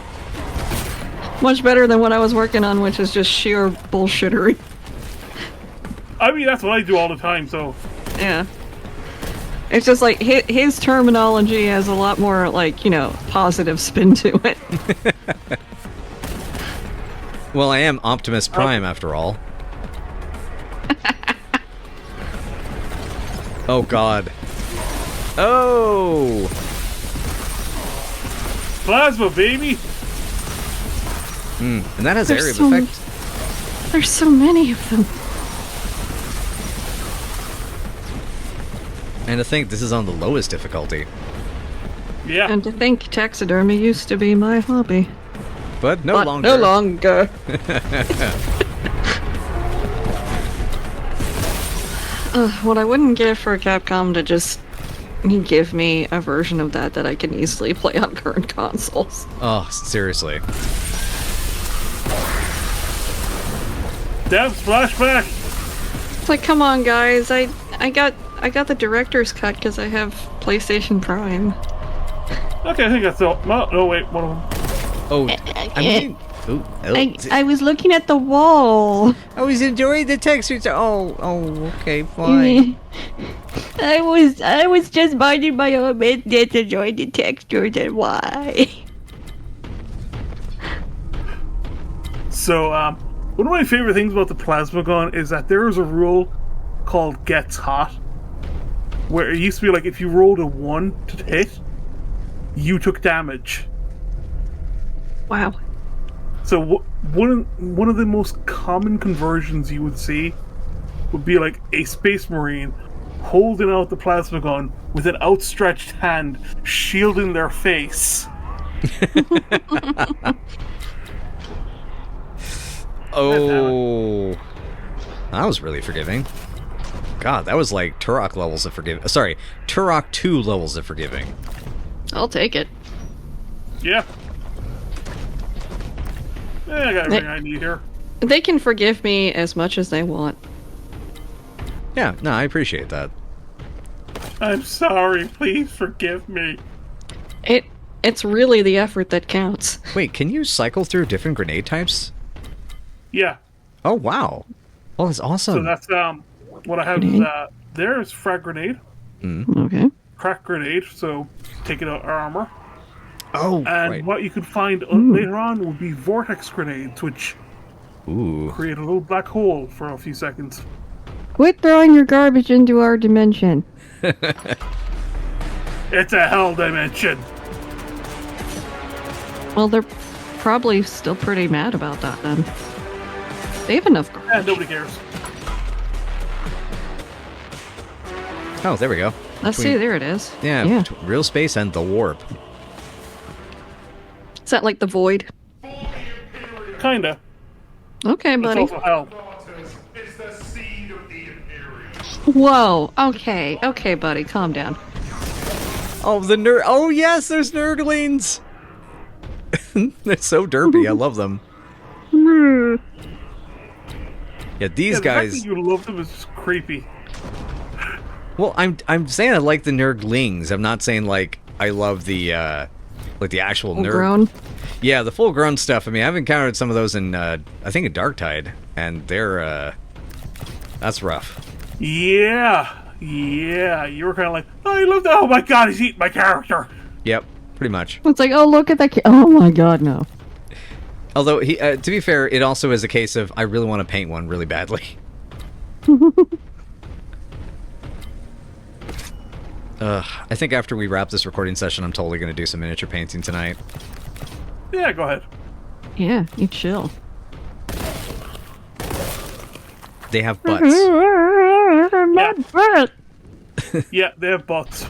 Much better than what I was working on, which is just sheer bullshittery. I mean, that's what I do all the time, so... Yeah. It's just like his terminology has a lot more, like, positive spin to it. well, I am Optimus Prime after all. Oh god. Oh! Plasma, baby! And that has area of so effect. There's so many of them. And to think this is on the lowest difficulty. Yeah. And to think taxidermy used to be my hobby. But no But longer. no longer. What I wouldn't give for Capcom to just give me a version of that I can easily play on current consoles. Oh, seriously. Damn flashback! It's like, come on, guys! I got the director's cut because I have PlayStation Prime. Okay, I think that's all. No, wait, one of them. Oh, I mean... Ooh, oh, I was looking at the wall. I was enjoying the textures. Oh, okay, fine. I was just minding my own business, enjoying the textures and why. So, one of my favorite things about the plasma gun is that there is a rule called Gets Hot, where it used to be like if you rolled a 1 to hit, you took damage. Wow. So one of the most common conversions you would see would be like a space marine holding out the plasma gun with an outstretched hand shielding their face. oh. That was really forgiving. God, that was like Turok levels of forgiving. Sorry, Turok 2 levels of forgiving. I'll take it. Yeah. I got everything I need here. They can forgive me as much as they want. Yeah, no, I appreciate that. I'm sorry, please forgive me. It's really the effort that counts. Wait, can you cycle through different grenade types? Yeah. Oh, wow. Oh, that's awesome. So that's what I have is there's frag grenade, Okay. crack grenade, so taking out armor. Oh, And right. what you could find later on would be vortex grenades, which Ooh. create a little black hole for a few seconds. Quit throwing your garbage into our dimension. It's a hell dimension. Well, they're probably still pretty mad about that then. They have enough garbage. And nobody cares. Oh, there we go. Let's see, there it is. Yeah, real space and the warp. Is that like the void? Kinda. Okay, It's buddy. also hell. Whoa. Okay, buddy, calm down. Oh, oh yes, there's nurglings. They're so derpy. I love them. Yeah, these The fact guys. that you love them is just creepy. Well, I'm saying I like the nurglings. I'm not saying like I love the actual nurg. Grown. Yeah, the full grown stuff. I mean, I've encountered some of those in I think in Darktide, and they're that's rough. Yeah. You were kind of like, oh, I love that. Oh my god, he's eating my character. Yep, pretty much. It's like, oh, look at that. Oh my god, no. Although he, to be fair, it also is a case of I really want to paint one really badly. I think after we wrap this recording session, I'm totally going to do some miniature painting tonight. Yeah, go ahead. Yeah, you chill. They have butts. My butt. Yeah, they have butts.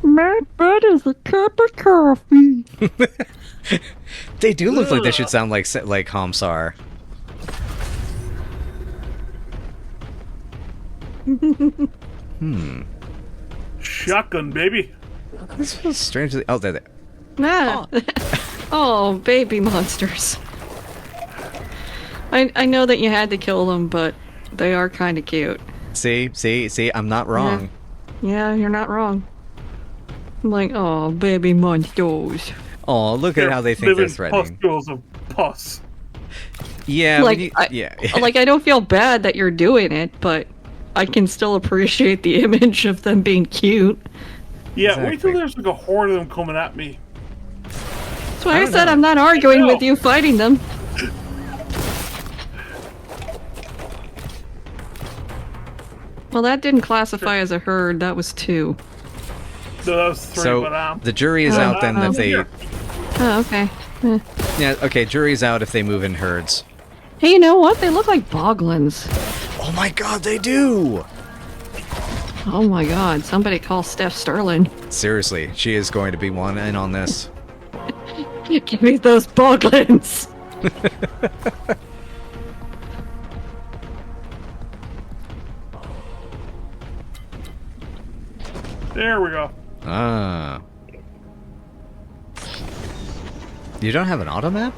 My butt is a cup of coffee. They do look like they should sound like Hamsar. Shotgun, baby. This feels strangely. Oh, there. Nah. Oh, baby monsters. I know that you had to kill them, but they are kind of cute. See, I'm not wrong. Yeah, you're not wrong. I'm like, oh, baby monsters. Oh, look at how they think they're threatening. Pustules of pus. Yeah, Like, yeah. Like, I don't feel bad that you're doing it, but I can still appreciate the image of them being cute. Yeah, Exactly. wait till there's like a horde of them coming at me. That's why I don't said know. I'm not arguing know. with you fighting them. Well, that didn't classify as a herd. That was 2. So that was 3, So but the jury is out then if they. here. Oh, okay. Eh. Yeah, okay. Jury's out if they move in herds. Hey, you know what? They look like boglins. Oh my God, they do. Oh my god, somebody call Steph Sterling. Seriously, she is going to be one in on this. Give me those boglins! There we go. Ah. You don't have an auto map?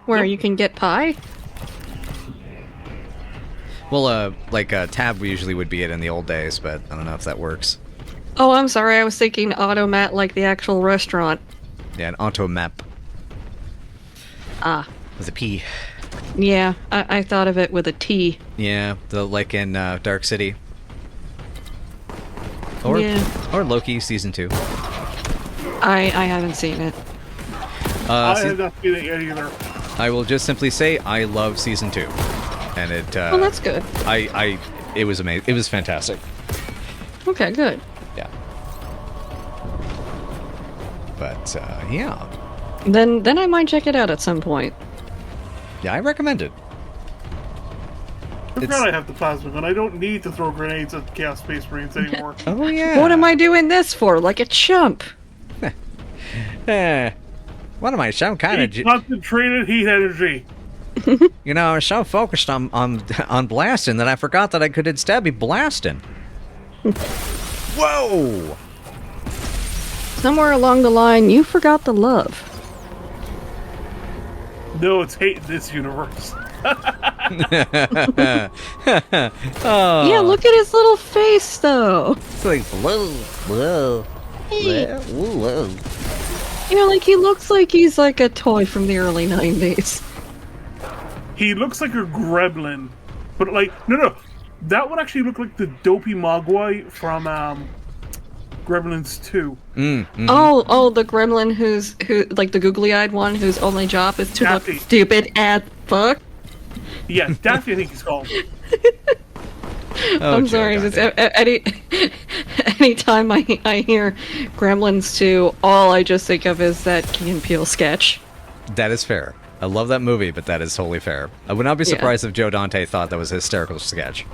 Where you can get pie? Well, like tab usually would be it in the old days, but I don't know if that works. Oh, I'm sorry, I was thinking automat like the actual restaurant. Yeah, an auto map Ah. with a P. Yeah, I thought of it with a T. Yeah, the like in Dark City. Or Yeah. or Loki season 2. I haven't seen it. I have not seen it yet either. I will just simply say I love season 2, and it. Well, that's good. It was amazing. It was fantastic. Okay, good. Yeah. But yeah, Then I might check it out at some point. yeah, I recommend it. I forgot I have the plasma gun. I don't need to throw grenades at Chaos Space Marines anymore. Oh yeah. What am I doing this for? Like a chump. What am I? So kind of. Concentrated heat energy. You know, I was so focused on blasting that I forgot that I could instead be blasting. Whoa! Somewhere along the line, you forgot the love. No, it's hate in this universe. Oh, Yeah, look at his little face, though. it's like whoa. You know, like he looks like he's like a toy from the early 90s. He looks like a gremlin. But like, no. That would actually look like the dopey Mogwai from Gremlins 2. Oh, the gremlin who like the googly-eyed one whose only job is to Daffy. look stupid as fuck. Yeah, Daffy I think he's called. Oh, I'm Joe sorry, Dante. just anytime I hear Gremlins 2, all I just think of is that Key and Peele sketch. That is fair. I love that movie, but that is totally fair. I would not be surprised if Joe Dante thought that was a hysterical sketch.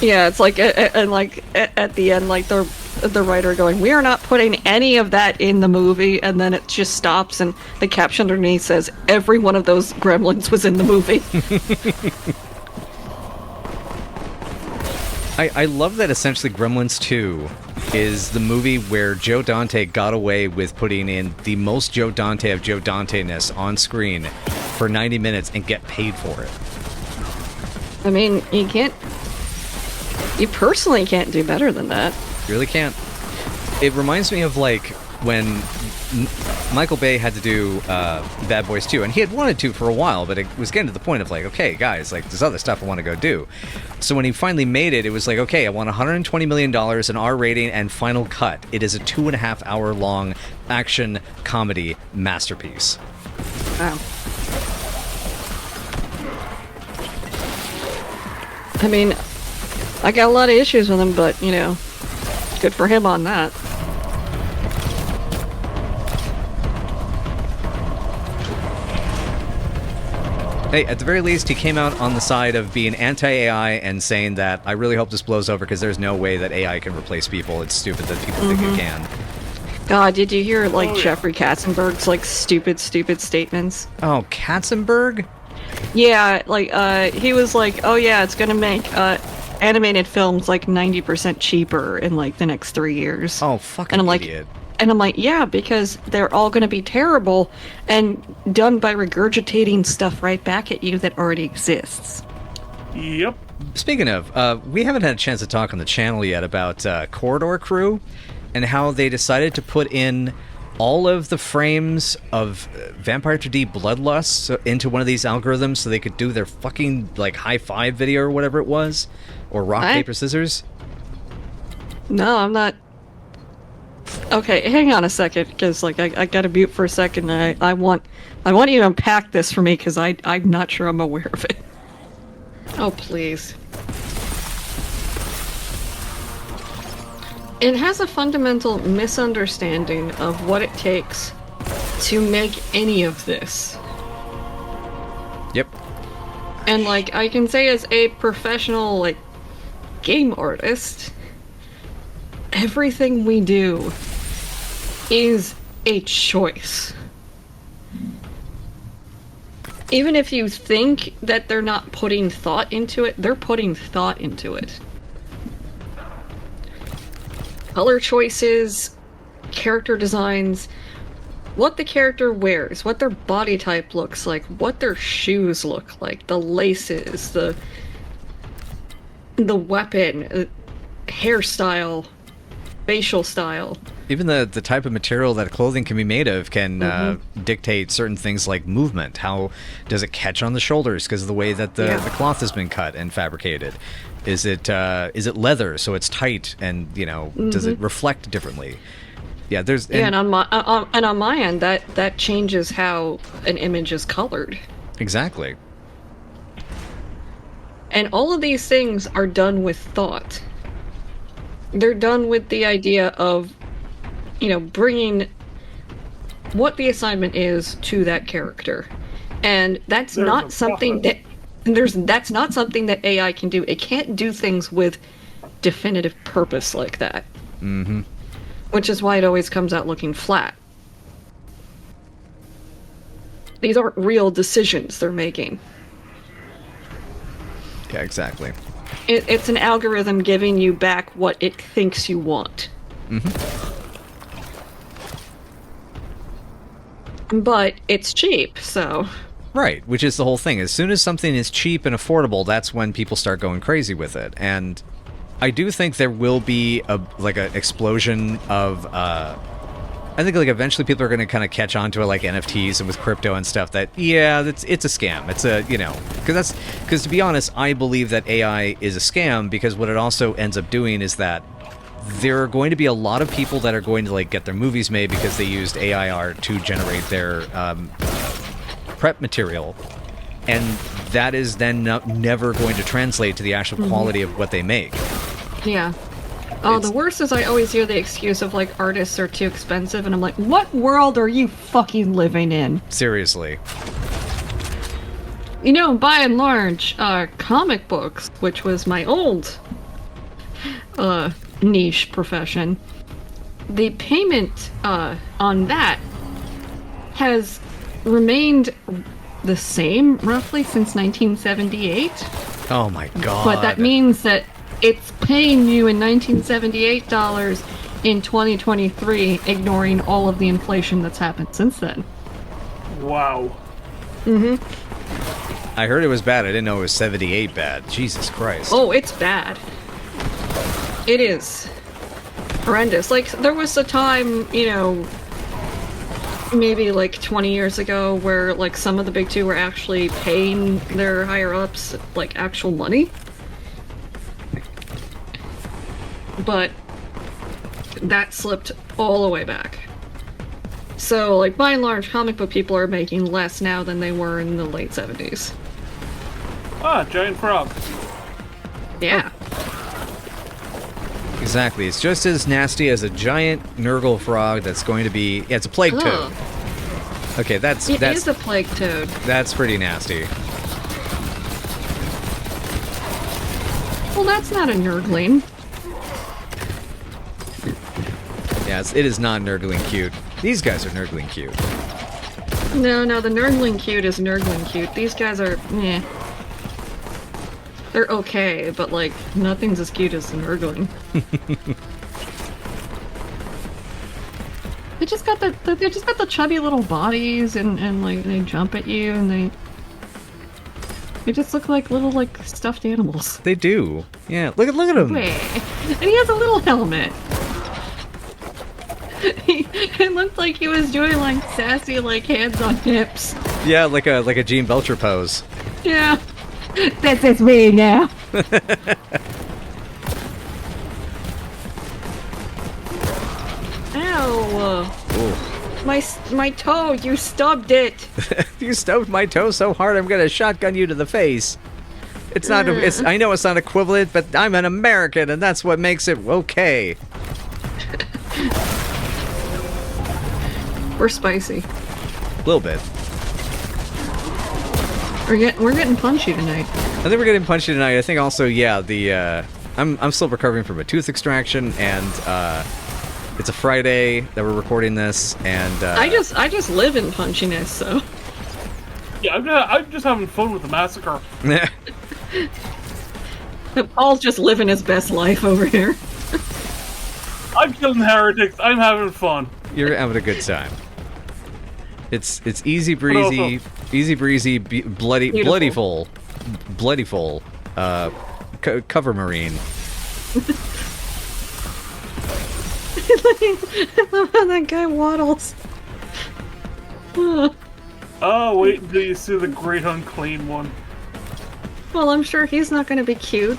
Yeah, it's like and like at the end, like the writer going, "We are not putting any of that in the movie," and then it just stops, and the caption underneath says, "Every one of those gremlins was in the movie." I love that essentially Gremlins 2 is the movie where Joe Dante got away with putting in the most Joe Dante of Joe Dante-ness on screen for 90 minutes and get paid for it. I mean, you personally can't do better than that. Really can't. It reminds me of like when Michael Bay had to do Bad Boys 2, and he had wanted to for a while, but it was getting to the point of like, okay, guys, like there's other stuff I want to go do. So when he finally made it, it was like, okay, I want $120 million, an R rating, and final cut. It is a 2.5 hour long action comedy masterpiece. Wow. I mean, I got a lot of issues with him, but, you know, good for him on that. Hey, at the very least, he came out on the side of being anti-AI and saying that I really hope this blows over because there's no way that AI can replace people. It's stupid that people think it can. God, did you hear, like, Jeffrey Katzenberg's, like, stupid statements? Oh, Katzenberg? Yeah, like, he was like, oh yeah, it's gonna make, animated films, like, 90% cheaper in, like, the next 3 years. Oh, fucking and I'm like, idiot. And I'm like, yeah, because they're all gonna be terrible and done by regurgitating stuff right back at you that already exists. Yep. Speaking of, we haven't had a chance to talk on the channel yet about Corridor Crew and how they decided to put in all of the frames of Vampire 2D Bloodlust into one of these algorithms so they could do their fucking, like, high five video or whatever it was. Or rock, paper, scissors. No, I'm not... Okay, hang on a second, because, like, I gotta mute for a second. I want you to unpack this for me, because I'm not sure I'm aware of it. Oh, please. It has a fundamental misunderstanding of what it takes to make any of this. Yep. And, like, I can say as a professional, like, game artist, everything we do is a choice. Even if you think that they're not putting thought into it, they're putting thought into it. Color choices, character designs, what the character wears, what their body type looks like, what their shoes look like, the laces, the weapon, hairstyle, facial style. Even the type of material that clothing can be made of can dictate certain things like movement. How does it catch on the shoulders because of the way that the cloth has been cut and fabricated? Is it leather so it's tight and, you know, does it reflect differently? Yeah, there's... And on my end, that changes how an image is colored. Exactly. And all of these things are done with thought. They're done with the idea of, you know, bringing what the assignment is to that character. And that's not something that that's not something that AI can do. It can't do things with definitive purpose like that. Mm-hmm. Which is why it always comes out looking flat. These aren't real decisions they're making. Yeah, exactly. It's an algorithm giving you back what it thinks you want. But it's cheap, so... Right, which is the whole thing. As soon as something is cheap and affordable, that's when people start going crazy with it. And I do think there will be an explosion of... I think like eventually people are going to kind of catch on to it, like NFTs and with crypto and stuff. That it's a scam. It's a because to be honest, I believe that AI is a scam because what it also ends up doing is that there are going to be a lot of people that are going to like get their movies made because they used AI art to generate their prep material, and that is then never going to translate to the actual quality of what they make. Yeah. Oh, the worst is I always hear the excuse of, like, artists are too expensive, and I'm like, what world are you fucking living in? Seriously. You know, by and large, comic books, which was my old, niche profession, the payment, on that has remained the same, roughly, since 1978. Oh my god. But that means that it's paying you in 1978 dollars in 2023, ignoring all of the inflation that's happened since then. Wow. I heard it was bad. I didn't know it was 78 bad. Jesus Christ. Oh, it's bad. It is horrendous. Like, there was a time, you know, maybe like 20 years ago where like some of the big two were actually paying their higher ups like actual money. But that slipped all the way back. So, like, by and large, comic book people are making less now than they were in the late 70s. Ah, giant frog. Yeah. Exactly. It's just as nasty as a giant nurgle frog that's going to be... Yeah, it's a plague toad. Okay, It is a plague toad. That's pretty nasty. Well, that's not a nurgling. Yeah, it is not nurgling cute. These guys are nurgling cute. No, the nurgling cute is nurgling cute. These guys are, meh. They're okay, but like, nothing's as cute as the nurgling. They just got the chubby little bodies and like they jump at you and they just look like little like stuffed animals. They do. Yeah, look at him. Wait. And he has a little helmet. It looked like he was doing like sassy like hands on hips. Yeah, like a Gene Belcher pose. Yeah. This is me now. Ow. My toe, you stubbed it. You stubbed my toe so hard I'm gonna shotgun you to the face. It's not. I know it's not equivalent, but I'm an American, and that's what makes it okay. We're spicy. A little bit. We're getting punchy tonight. I think we're getting punchy tonight. I think also, yeah, I'm still recovering from a tooth extraction, and it's a Friday that we're recording this, and I just live in punchiness, so. Yeah, I'm just having fun with the massacre. Paul's just living his best life over here. I'm killing heretics. I'm having fun. You're having a good time. It's easy breezy, bloody full, cover marine. I love how that guy waddles. Oh, wait until you see the great unclean one. Well, I'm sure he's not going to be cute.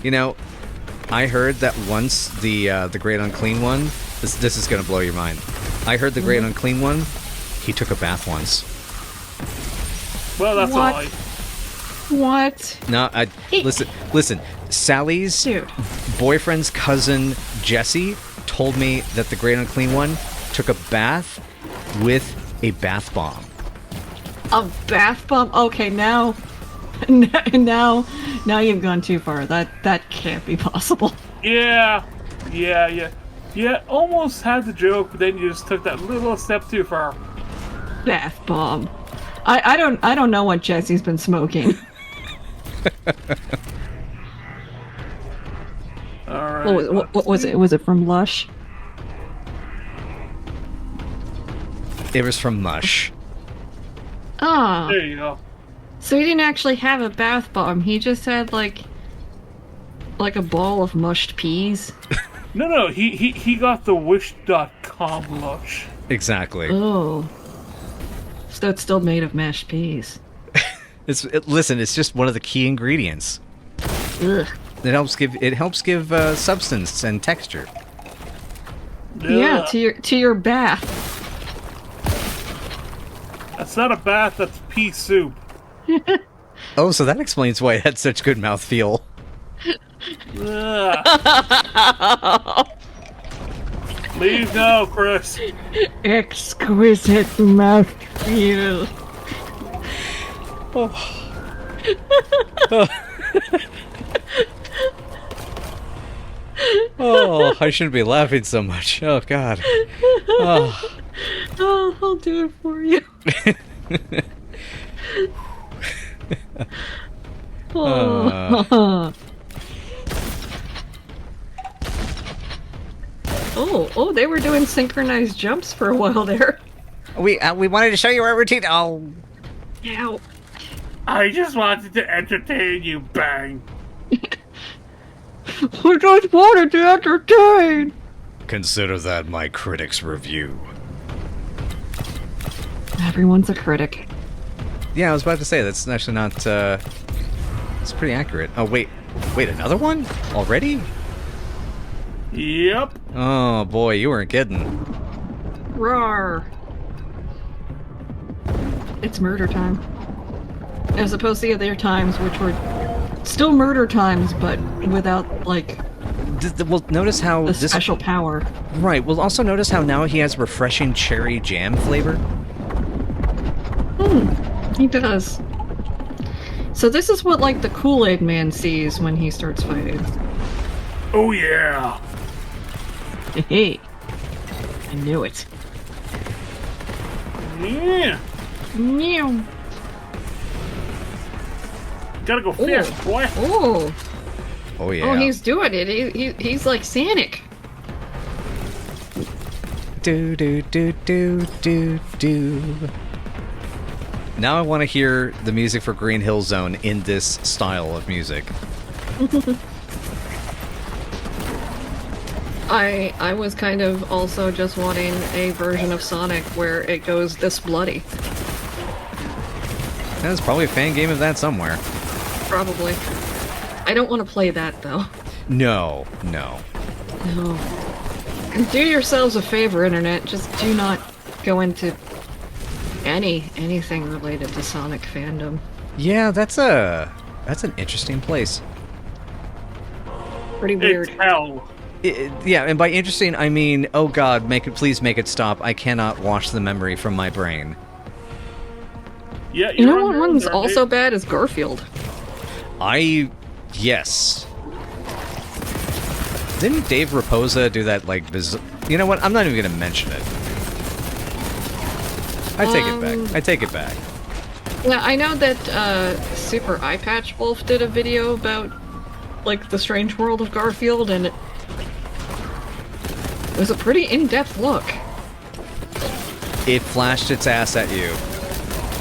You know, I heard that once the great unclean one. This is gonna blow your mind. I heard the great unclean one. He took a bath once. Well, that's What? a lie. What? No, listen. Sally's boyfriend's cousin Jesse told me that the great unclean one took a bath with a bath bomb. A bath bomb? Okay, now you've gone too far. That can't be possible. Yeah, almost had the joke, but then you just took that little step too far. Bath bomb. I don't know what Jesse's been smoking. Alright. What was it? Was it from Lush? It was from Mush. Ah. There you go. So he didn't actually have a bath bomb. He just had like a ball of mushed peas. No, he got the wish.com lush. Exactly. Oh. So it's still made of mashed peas. Listen, it's just one of the key ingredients. Ugh. It helps give substance and texture. Yeah, to your bath. That's not a bath, that's pea soup. Oh, so that explains why it had such good mouthfeel. Leave now, Chris. Exquisite mouthfeel. Oh, I shouldn't be laughing so much. Oh, God. Oh. Oh, I'll do it for you. Oh, they were doing synchronized jumps for a while there. We wanted to show you our routine. Oh, Ow. I just wanted to entertain you, bang. I just wanted to entertain. Consider that my critic's review. Everyone's a critic. Yeah, I was about to say, that's actually not, it's pretty accurate. Oh, wait, another one? Already? Yep. Oh, boy, you weren't kidding. Roar. It's murder time. As opposed to the other times, which were still murder times, but without, like, Well, notice how a this... special power. Right, well, also notice how now he has refreshing cherry jam flavor. He does. So this is what, like, the Kool-Aid man sees when he starts fighting. Oh, yeah. Hey, I knew it. Yeah. Meow. Gotta go fast, boy. Oh, Oh, yeah. oh, he's doing it. He's like Sonic. Do, do, do, do, do, do. Now I want to hear the music for Green Hill Zone in this style of music. I was kind of also just wanting a version of Sonic where it goes this bloody. There's probably a fan game of that somewhere. Probably. I don't want to play that though. No, no. No. Do yourselves a favor, Internet. Just do not go into anything related to Sonic fandom. Yeah, that's an interesting place. Pretty weird. It's hell. Yeah, and by interesting, I mean, oh god, please make it stop. I cannot wash the memory from my brain. Yeah, You know on what your own one's there, also mate. bad is Garfield. Yes. Didn't Dave Raposa do that, like, you know what? I'm not even gonna mention it. I take it back. I take it back. Yeah, I know that Super Eye Patch Wolf did a video about, like, the strange world of Garfield, and it was a pretty in-depth look. It flashed its ass at you.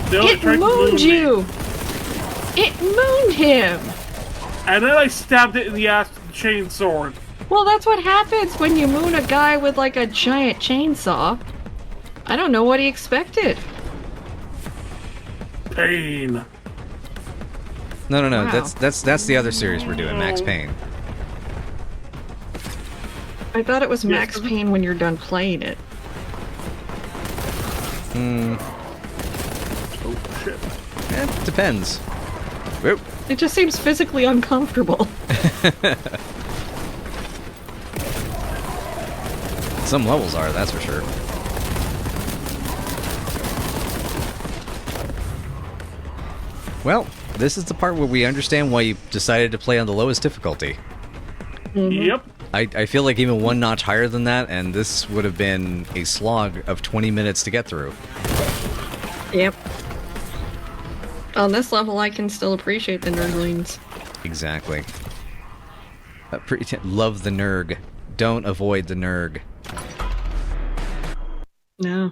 They It tried to mooned moon me. you! It mooned him! And then I stabbed it in the ass with the chainsaw. Well, that's what happens when you moon a guy with, like, a giant chainsaw. I don't know what he expected. Pain. No, Wow. that's the other series we're doing, Max Payne. I thought it was Max Payne when you're done playing it. Oh, shit. It depends. Whoop. It just seems physically uncomfortable. Some levels are, that's for sure. Well, this is the part where we understand why you decided to play on the lowest difficulty. Yep. I feel like even one notch higher than that, and this would have been a slog of 20 minutes to get through. Yep. On this level, I can still appreciate the nurglings. Exactly. Love the nurg. Don't avoid the nurg. No,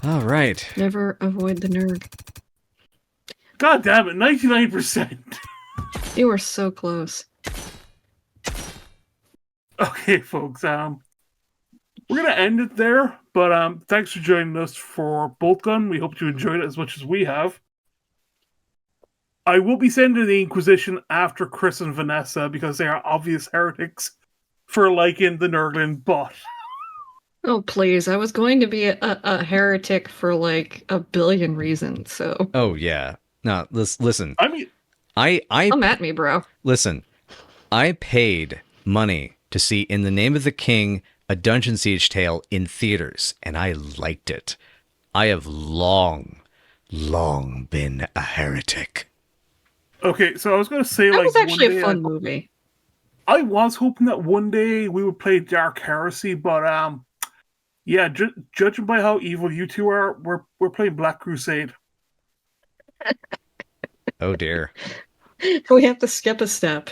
All right. never avoid the nurg. God damn it, 99%. You were so close. Okay, folks, we're gonna end it there, but thanks for joining us for Boltgun. We hope you enjoyed it as much as we have. I will be sending the Inquisition after Chris and Vanessa because they are obvious heretics for liking the Nurgling bot. Oh, please. I was going to be a heretic for like a billion reasons, so. Oh, yeah. No, listen. I mean, Come at me, bro. Listen. I paid money to see In the Name of the King, a Dungeon Siege tale in theaters, and I liked it. I have long been a heretic. okay, so I was gonna say, That like, was actually one a day fun movie. I was hoping that one day we would play Dark Heresy, but yeah, judging by how evil you two are, we're playing Black Crusade. Oh, dear. We have to skip a step.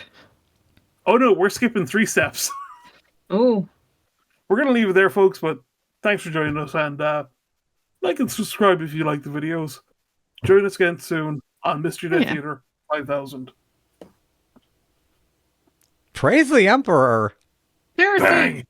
Oh no, we're skipping 3 steps. Oh, we're going to leave it there, folks, but thanks for joining us, and like and subscribe if you like the videos. Join us again soon on Mystery Death Theater 5000. Praise the Emperor! Seriously. Bang!